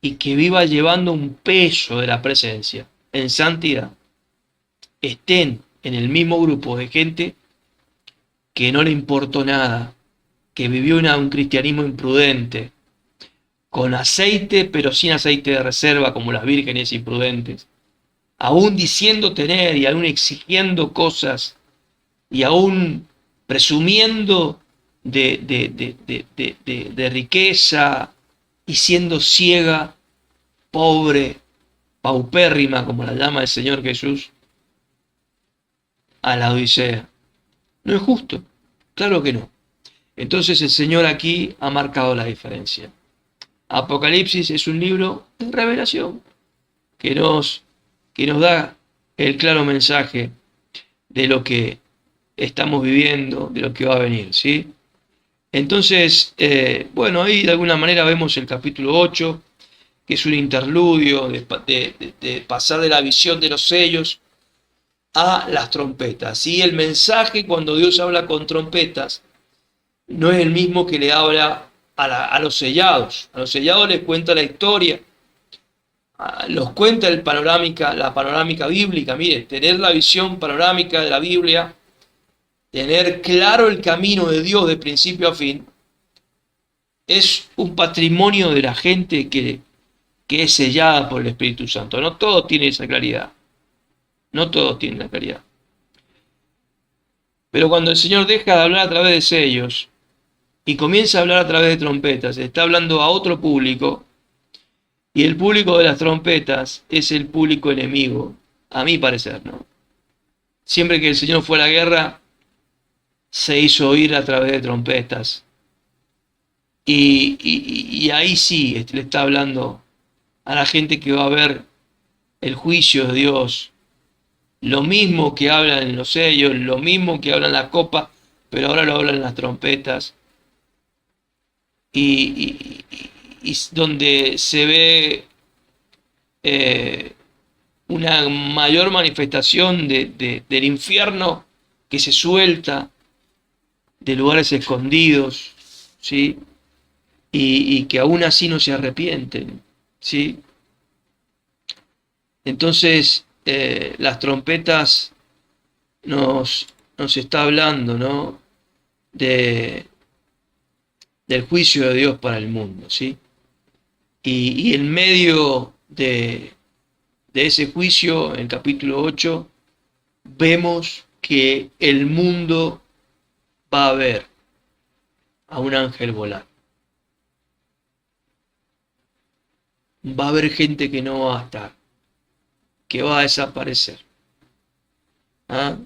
y que viva llevando un peso de la presencia en santidad, estén en el mismo grupo de gente que no le importó nada, que vivió un cristianismo imprudente, con aceite pero sin aceite de reserva como las vírgenes imprudentes, aún diciendo tener y aún exigiendo cosas y aún presumiendo de riqueza y siendo ciega, pobre, paupérrima, como la llama el Señor Jesús, a la Odisea. No es justo, claro que no. Entonces el Señor aquí ha marcado la diferencia. Apocalipsis es un libro de revelación que que nos da el claro mensaje de lo que estamos viviendo, de lo que va a venir, ¿sí? Entonces, bueno, ahí de alguna manera vemos el capítulo 8, que es un interludio de pasar de la visión de los sellos a las trompetas. ¿Sí? El mensaje cuando Dios habla con trompetas no es el mismo que le habla a los sellados. A los sellados les cuenta la historia, los cuenta la panorámica bíblica. Miren, tener la visión panorámica de la Biblia, tener claro el camino de Dios de principio a fin, es un patrimonio de la gente que es sellada por el Espíritu Santo. No todos tienen esa claridad. No todos tienen la claridad. Pero cuando el Señor deja de hablar a través de sellos y comienza a hablar a través de trompetas, está hablando a otro público, y el público de las trompetas es el público enemigo, a mi parecer, ¿no? Siempre que el Señor fue a la guerra, se hizo oír a través de trompetas. Y ahí sí le está hablando a la gente que va a ver el juicio de Dios. Lo mismo que hablan en los sellos, lo mismo que hablan en la copa, pero ahora lo hablan en las trompetas. Y donde se ve una mayor manifestación del infierno que se suelta de lugares escondidos, ¿sí? Y que aún así no se arrepienten, ¿sí? Entonces, las trompetas nos está hablando, ¿no? De, del juicio de Dios para el mundo, ¿sí? Y en medio de ese juicio, en el capítulo 8, vemos que el mundo va a ver a un ángel volar. Va a haber gente que no va a estar, que va a desaparecer. ¿Ah?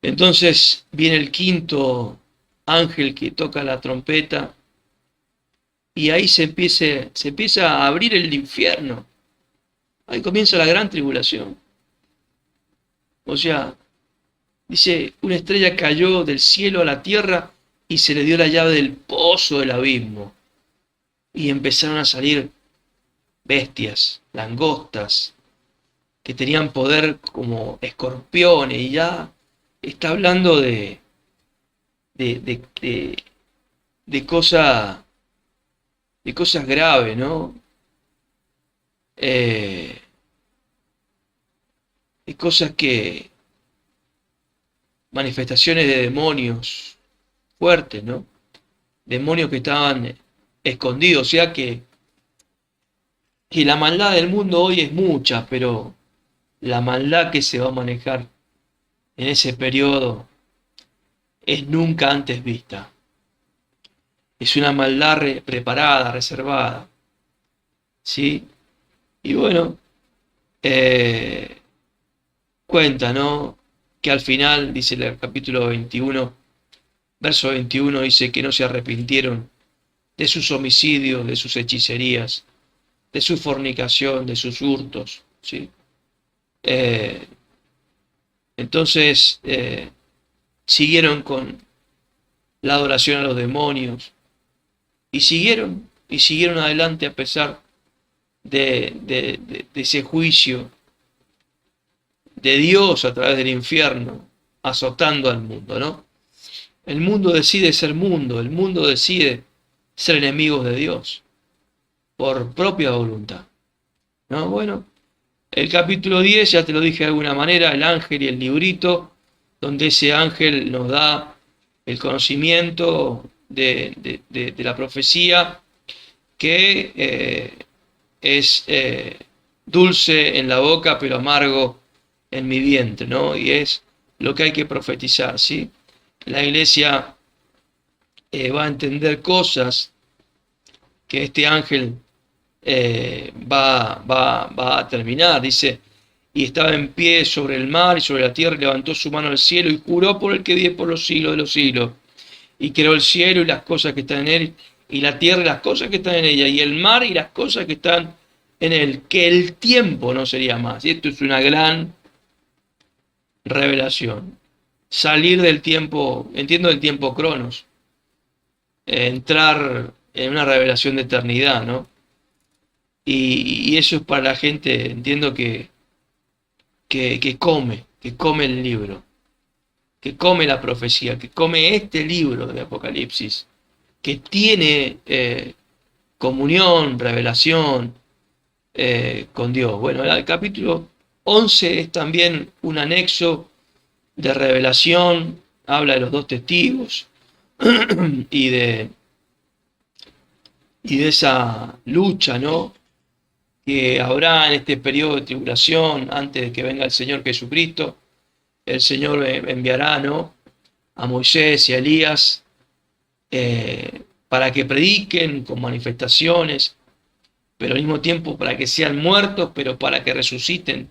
Entonces viene el quinto ángel que toca la trompeta y ahí se empieza a abrir el infierno. Ahí comienza la gran tribulación. O sea, dice, una estrella cayó del cielo a la tierra y se le dio la llave del pozo del abismo. Y empezaron a salir bestias, langostas, que tenían poder como escorpiones, y ya está hablando de, de, de cosas graves, ¿no? De cosas manifestaciones de demonios fuertes, ¿no? Demonios que estaban escondidos, o sea que la maldad del mundo hoy es mucha, pero la maldad que se va a manejar en ese periodo es nunca antes vista. Es una maldad preparada, reservada, ¿sí? Y bueno, cuenta, ¿no? Que al final, dice el capítulo 21, verso 21, dice que no se arrepintieron de sus homicidios, de sus hechicerías, de su fornicación, de sus hurtos, ¿sí? Eh, entonces, siguieron con la adoración a los demonios y siguieron adelante a pesar de ese juicio de Dios a través del infierno, azotando al mundo, ¿no? El mundo decide ser mundo, el mundo decide ser enemigos de Dios, por propia voluntad, ¿no? Bueno, el capítulo 10, ya te lo dije de alguna manera, el ángel y el librito, donde ese ángel nos da el conocimiento de la profecía, que es dulce en la boca, pero amargo en mi vientre, ¿no? Y es lo que hay que profetizar, ¿sí? La iglesia va a entender cosas que este ángel va a terminar. Dice, y estaba en pie sobre el mar y sobre la tierra, y levantó su mano al cielo y juró por el que vive por los siglos de los siglos. Y creó el cielo y las cosas que están en él, y la tierra y las cosas que están en ella, y el mar y las cosas que están en él, que el tiempo no sería más. Y esto es una gran revelación. Salir del tiempo, entiendo del tiempo cronos, entrar en una revelación de eternidad, ¿no? Y eso es para la gente, entiendo que come el libro, que come la profecía, que come este libro de Apocalipsis, que tiene comunión, revelación con Dios. Bueno, el capítulo 11 es también un anexo de revelación, habla de los dos testigos y de, y de esa lucha, ¿no?, que habrá en este periodo de tribulación antes de que venga el Señor Jesucristo. El Señor enviará, ¿no?, a Moisés y a Elías para que prediquen con manifestaciones, pero al mismo tiempo para que sean muertos, pero para que resuciten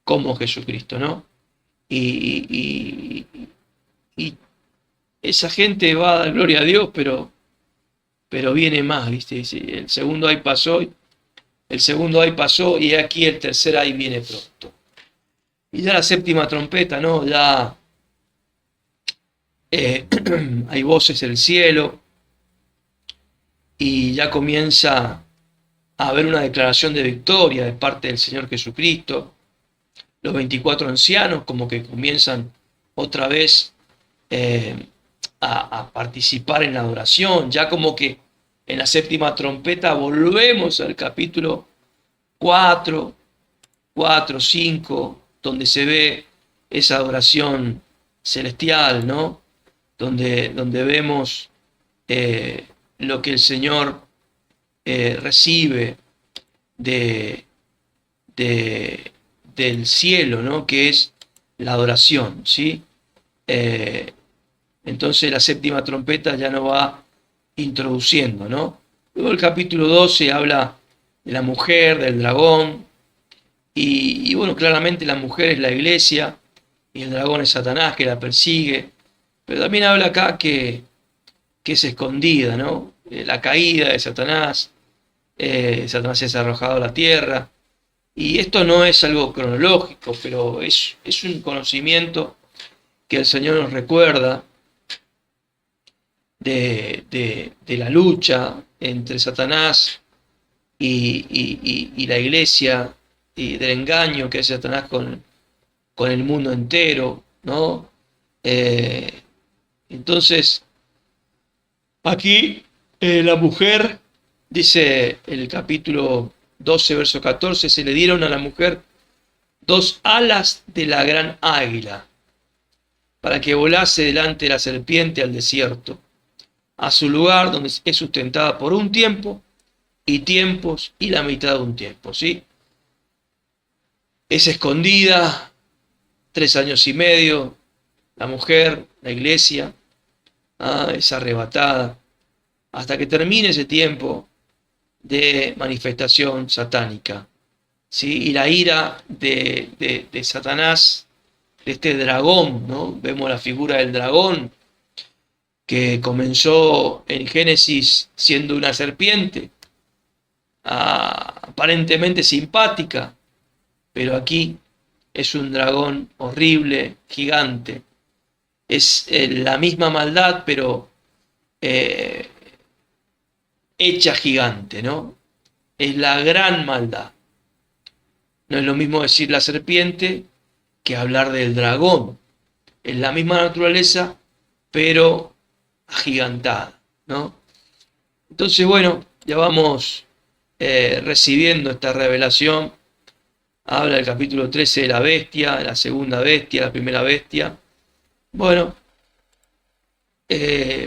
como Jesucristo, ¿no? Y, y esa gente va a dar gloria a Dios, pero viene más, ¿viste? El segundo ay pasó, el segundo ay pasó, y aquí el tercer ay viene pronto. Y ya la séptima trompeta, ¿no? Ya hay voces del cielo, y ya comienza a haber una declaración de victoria de parte del Señor Jesucristo. Los 24 ancianos como que comienzan otra vez a participar en la adoración, ya como que en la séptima trompeta volvemos al capítulo 4, 5, donde se ve esa adoración celestial, ¿no? Donde vemos lo que el Señor recibe de, del cielo, ¿no?, que es la adoración, ¿sí? Entonces la séptima trompeta ya nos va introduciendo, ¿no? Luego el capítulo 12 habla de la mujer, del dragón, y bueno, claramente la mujer es la iglesia, y el dragón es Satanás que la persigue, pero también habla acá que es escondida, ¿no? La caída de Satanás, Satanás es arrojado a la tierra, y esto no es algo cronológico, pero es un conocimiento que el Señor nos recuerda de la lucha entre Satanás y la iglesia, y del engaño que hace Satanás con el mundo entero, ¿no? Entonces, aquí la mujer, dice el capítulo 12, verso 14, se le dieron a la mujer dos alas de la gran águila, para que volase delante de la serpiente al desierto, a su lugar donde es sustentada por un tiempo, y tiempos, y la mitad de un tiempo, ¿sí? Es escondida 3 años y medio, la mujer, la iglesia, es arrebatada, hasta que termine ese tiempo de manifestación satánica, ¿sí? Y la ira de Satanás, de este dragón, ¿no? Vemos la figura del dragón, que comenzó en Génesis siendo una serpiente, aparentemente simpática, pero aquí es un dragón horrible, gigante. Es la misma maldad, pero hecha gigante, ¿no? Es la gran maldad. No es lo mismo decir la serpiente que hablar del dragón. Es la misma naturaleza, pero agigantada, ¿no? Entonces, bueno, ya vamos recibiendo esta revelación. Habla el capítulo 13 de la bestia, de la segunda bestia, la primera bestia. Bueno,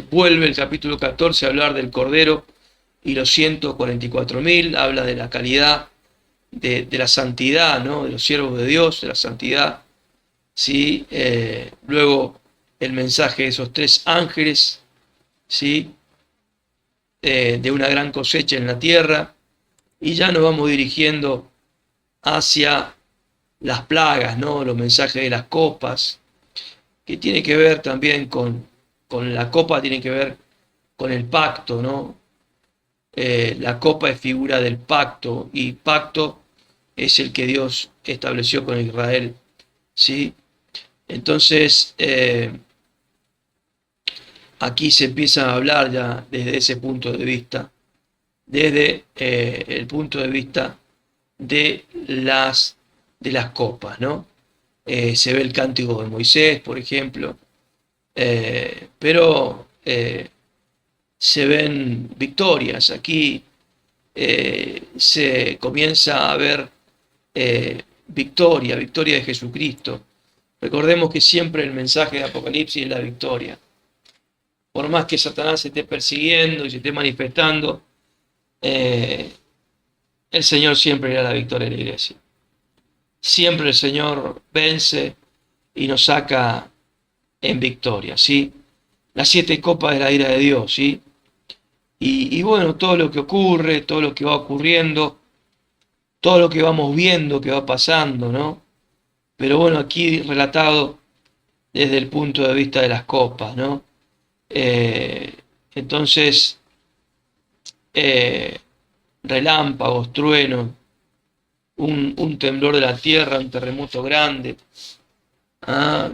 vuelve el capítulo 14 a hablar del Cordero y los 144.000, habla de la calidad de la santidad, ¿no?, de los siervos de Dios, de la santidad, ¿sí? Luego el mensaje de esos 3 ángeles, ¿sí?, de una gran cosecha en la tierra, y ya nos vamos dirigiendo hacia las plagas, ¿no? Los mensajes de las copas, que tiene que ver también con la copa, tiene que ver con el pacto, ¿no? La copa es figura del pacto y pacto es el que Dios estableció con Israel, ¿sí? Entonces, aquí se empieza a hablar ya desde ese punto de vista, desde el punto de vista de las copas, ¿no? Se ve el cántico de Moisés, por ejemplo, pero se ven victorias. Aquí se comienza a ver victoria de Jesucristo. Recordemos que siempre el mensaje de Apocalipsis es la victoria. Por más que Satanás se esté persiguiendo y se esté manifestando, eh, el Señor siempre irá a la victoria de la iglesia. Siempre el Señor vence y nos saca en victoria, ¿sí? Las 7 copas de la ira de Dios, ¿sí? Y bueno, todo lo que ocurre, todo lo que va ocurriendo, todo lo que vamos viendo que va pasando, ¿no? Pero bueno, aquí relatado desde el punto de vista de las copas, ¿no? Eh, entonces, eh, relámpagos, truenos, un temblor de la tierra, un terremoto grande,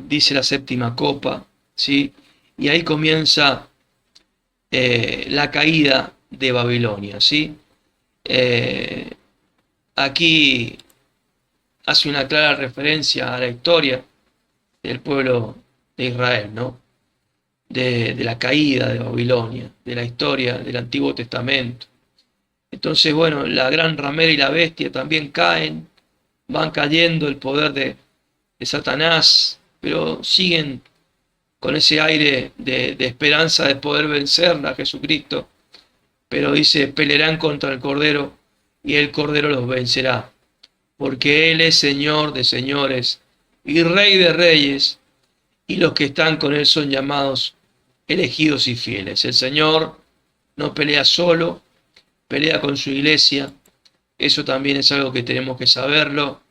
dice la 7ª copa, ¿sí? Y ahí comienza la caída de Babilonia, ¿sí? Eh, aquí hace una clara referencia a la historia del pueblo de Israel, ¿no? De la caída de Babilonia, de la historia del Antiguo Testamento. Entonces, bueno, la gran ramera y la bestia también caen, van cayendo el poder de Satanás, pero siguen con ese aire de esperanza de poder vencerla a Jesucristo. Pero dice, pelearán contra el Cordero y el Cordero los vencerá, porque Él es Señor de señores y Rey de reyes, y los que están con Él son llamados elegidos y fieles. El Señor no pelea solo, pelea con su iglesia. Eso también es algo que tenemos que saberlo.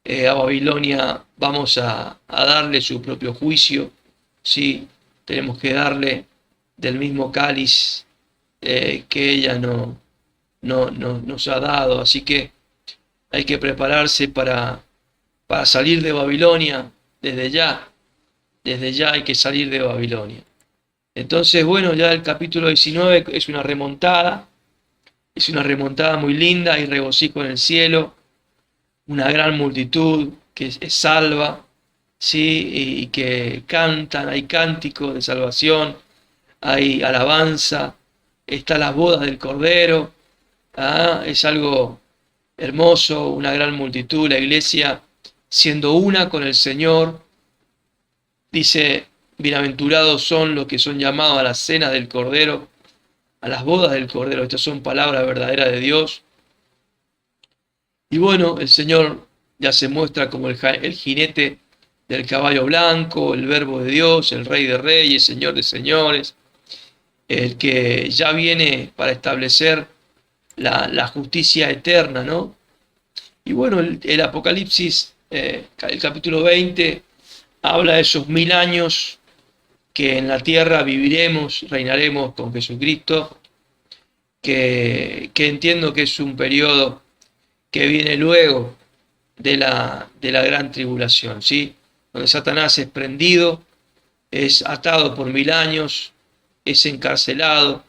A Babilonia vamos a darle su propio juicio, ¿sí? Tenemos que darle del mismo cáliz que ella nos ha dado. Así que hay que prepararse para salir de Babilonia desde ya. Desde ya hay que salir de Babilonia. Entonces, bueno, ya el capítulo 19 es una remontada muy linda, hay regocijo en el cielo, una gran multitud que es salva, ¿sí? Y que cantan, hay cánticos de salvación, hay alabanza, están las bodas del Cordero, es algo hermoso, una gran multitud, la iglesia siendo una con el Señor. Dice, bienaventurados son los que son llamados a la cena del Cordero, a las bodas del Cordero. Estas son palabras verdaderas de Dios. Y bueno, el Señor ya se muestra como el jinete del caballo blanco, el Verbo de Dios, el Rey de reyes, Señor de señores, el que ya viene para establecer la justicia eterna, ¿no? Y bueno, el Apocalipsis, el capítulo 20, habla de esos 1000 años que en la tierra viviremos, reinaremos con Jesucristo, que entiendo que es un periodo que viene luego de la gran tribulación, ¿sí? Donde Satanás es prendido, es atado por 1000 años, es encarcelado,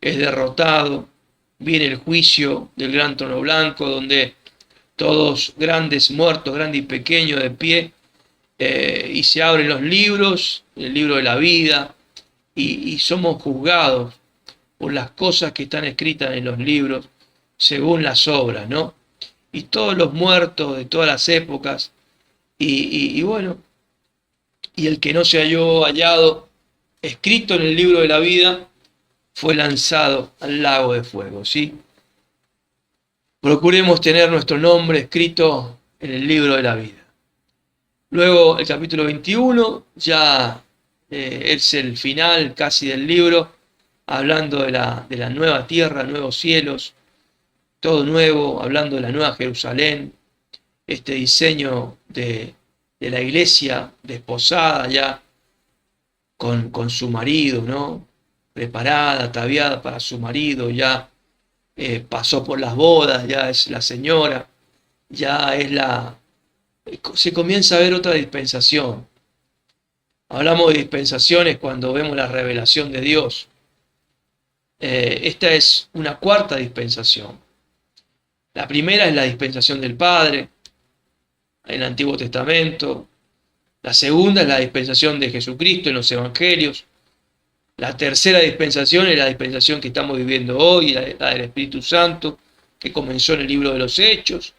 es derrotado, viene el juicio del gran trono blanco, donde todos grandes muertos, grandes y pequeños de pie, y se abren los libros, el libro de la vida, y somos juzgados por las cosas que están escritas en los libros, según las obras, ¿no? Y todos los muertos de todas las épocas, y bueno, y el que no se hallado escrito en el libro de la vida, fue lanzado al lago de fuego, ¿sí? Procuremos tener nuestro nombre escrito en el libro de la vida. Luego el capítulo 21 ya es el final casi del libro, hablando de la nueva tierra, nuevos cielos, todo nuevo, hablando de la nueva Jerusalén, este diseño de la iglesia desposada ya con su marido, ¿no? Preparada, ataviada para su marido, ya pasó por las bodas, ya es la señora, ya es se comienza a ver otra dispensación. Hablamos de dispensaciones cuando vemos la revelación de Dios. Esta es una cuarta dispensación. La primera es la dispensación del Padre en el Antiguo Testamento. La segunda es la dispensación de Jesucristo en los Evangelios. La tercera dispensación es la dispensación que estamos viviendo hoy, la del Espíritu Santo, que comenzó en el libro de los Hechos,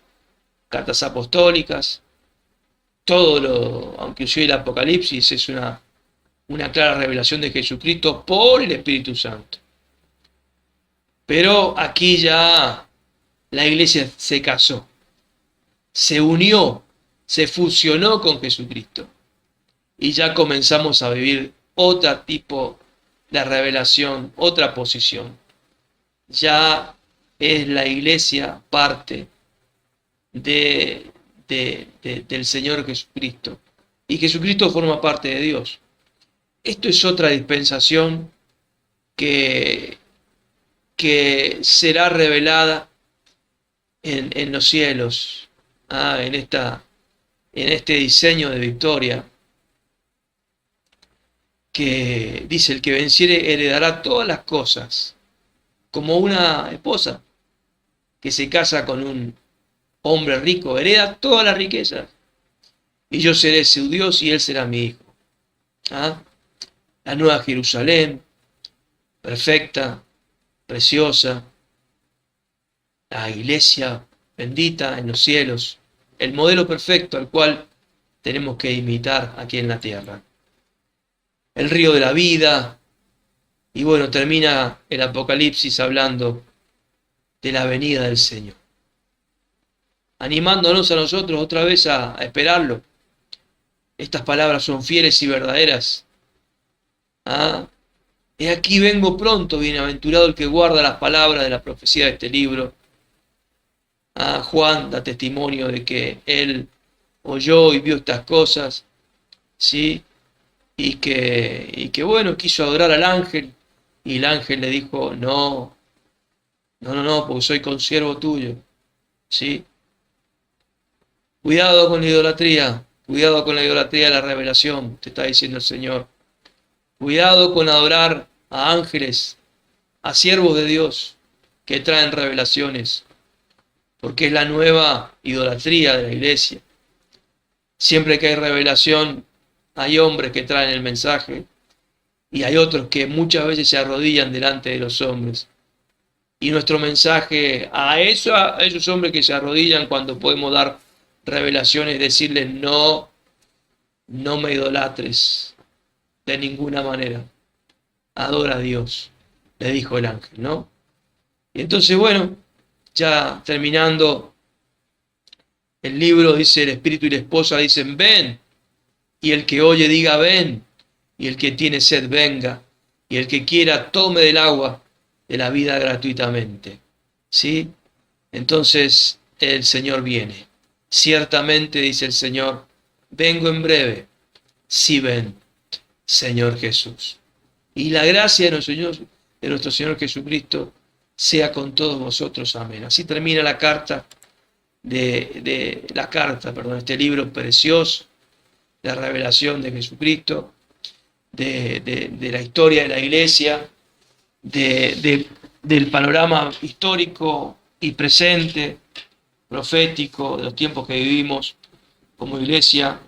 cartas apostólicas. Aunque hoy el Apocalipsis es una clara revelación de Jesucristo por el Espíritu Santo. Pero aquí ya la iglesia se casó, se unió, se fusionó con Jesucristo y ya comenzamos a vivir otro tipo de revelación, otra posición. Ya es la iglesia parte del Señor Jesucristo y Jesucristo forma parte de Dios. Esto es otra dispensación que será revelada en los cielos, en este diseño de victoria, que dice: el que venciere heredará todas las cosas, como una esposa que se casa con un hombre rico, hereda todas las riquezas, y yo seré su Dios y él será mi hijo. La nueva Jerusalén, perfecta, preciosa, la iglesia bendita en los cielos, el modelo perfecto al cual tenemos que imitar aquí en la tierra. El río de la vida, y bueno, termina el Apocalipsis hablando de la venida del Señor, animándonos a nosotros otra vez a esperarlo. Estas palabras son fieles y verdaderas. He aquí vengo pronto, bienaventurado el que guarda las palabras de la profecía de este libro. Juan da testimonio de que él oyó y vio estas cosas, ¿sí? Y que bueno, quiso adorar al ángel, y el ángel le dijo: no, porque soy consiervo tuyo, ¿sí? Cuidado con la idolatría, cuidado con la idolatría de la revelación, te está diciendo el Señor. Cuidado con adorar a ángeles, a siervos de Dios que traen revelaciones, porque es la nueva idolatría de la iglesia. Siempre que hay revelación, hay hombres que traen el mensaje y hay otros que muchas veces se arrodillan delante de los hombres. Y nuestro mensaje a esos hombres que se arrodillan cuando podemos dar revelaciones, decirles: no me idolatres de ninguna manera. Adora a Dios, le dijo el ángel, ¿no? Y entonces, bueno, ya terminando el libro, dice: el espíritu y la esposa dicen: ven. Y el que oye diga: ven. Y el que tiene sed venga. Y el que quiera tome del agua de la vida gratuitamente. ¿Sí? Entonces el Señor viene. Ciertamente, dice el Señor, vengo en breve. Sí, ven, Señor Jesús. Y la gracia de nuestro Señor Jesucristo sea con todos vosotros. Amén. Así termina la carta este libro precioso, la revelación de Jesucristo, de la historia de la iglesia, del panorama histórico y presente, profético, de los tiempos que vivimos como iglesia,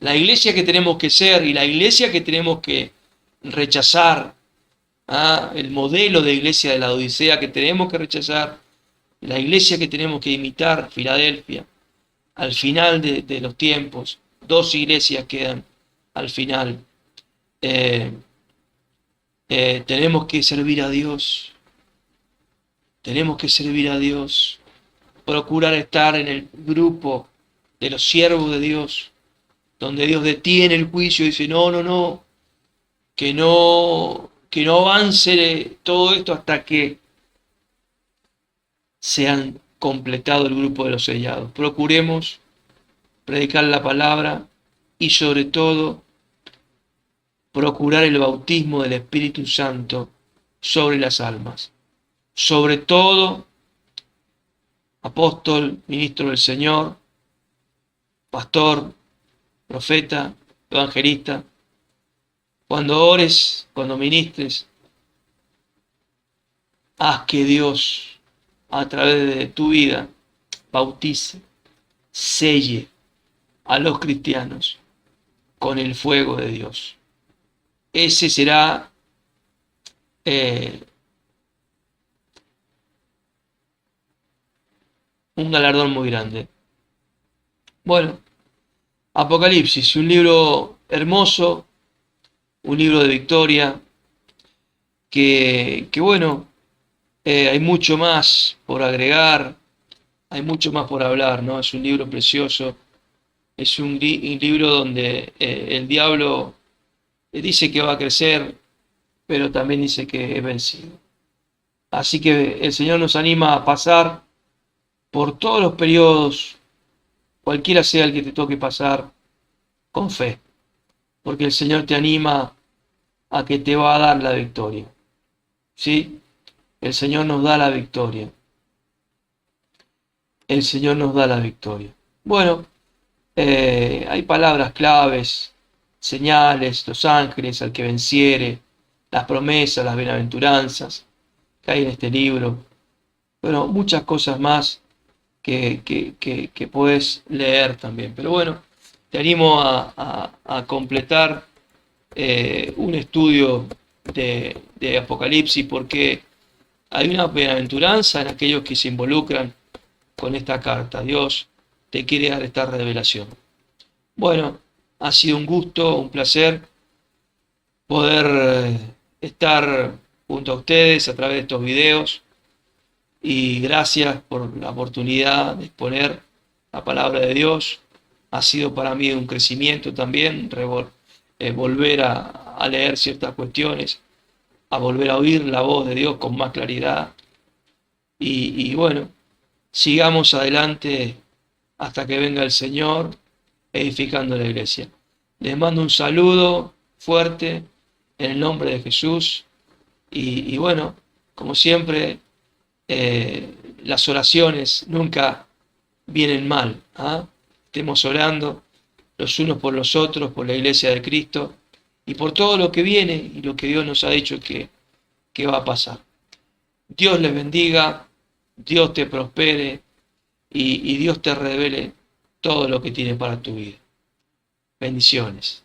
la iglesia que tenemos que ser y la iglesia que tenemos que rechazar, el modelo de iglesia de la Odisea que tenemos que rechazar, la iglesia que tenemos que imitar, Filadelfia, al final de los tiempos. 2 iglesias quedan al final. Tenemos que servir a Dios, procurar estar en el grupo de los siervos de Dios, donde Dios detiene el juicio y dice: no, que no avance todo esto hasta que sean completado el grupo de los sellados. Procuremos predicar la palabra y sobre todo procurar el bautismo del Espíritu Santo sobre las almas. Sobre todo, apóstol, ministro del Señor, pastor, profeta, evangelista, cuando ores, cuando ministres, haz que Dios, a través de tu vida, bautice, selle a los cristianos con el fuego de Dios. Ese será un galardón muy grande. Bueno, Apocalipsis, un libro hermoso, un libro de victoria, que bueno, hay mucho más por agregar, hay mucho más por hablar, ¿no? Es un libro precioso, es un libro donde el diablo dice que va a crecer, pero también dice que es vencido. Así que el Señor nos anima a pasar por todos los periodos, cualquiera sea el que te toque pasar, con fe, porque el Señor te anima a que te va a dar la victoria. ¿Sí? El Señor nos da la victoria. El Señor nos da la victoria. Bueno, hay palabras claves, señales, los ángeles, al que venciere, las promesas, las bienaventuranzas que hay en este libro. Bueno, muchas cosas más que puedes leer también. Pero bueno, te animo a completar un estudio de Apocalipsis, porque hay una bienaventuranza en aquellos que se involucran con esta carta. Dios te quiere dar esta revelación. Bueno, ha sido un gusto, un placer poder estar junto a ustedes a través de estos videos, y gracias por la oportunidad de exponer la palabra de Dios. Ha sido para mí un crecimiento también, volver a leer ciertas cuestiones, a volver a oír la voz de Dios con más claridad. Y bueno, sigamos adelante hasta que venga el Señor, edificando la iglesia. Les mando un saludo fuerte en el nombre de Jesús. Y bueno, como siempre, las oraciones nunca vienen mal. Estemos orando los unos por los otros, por la iglesia de Cristo y por todo lo que viene y lo que Dios nos ha dicho que va a pasar. Dios les bendiga, Dios te prospere y Dios te revele todo lo que tiene para tu vida. Bendiciones.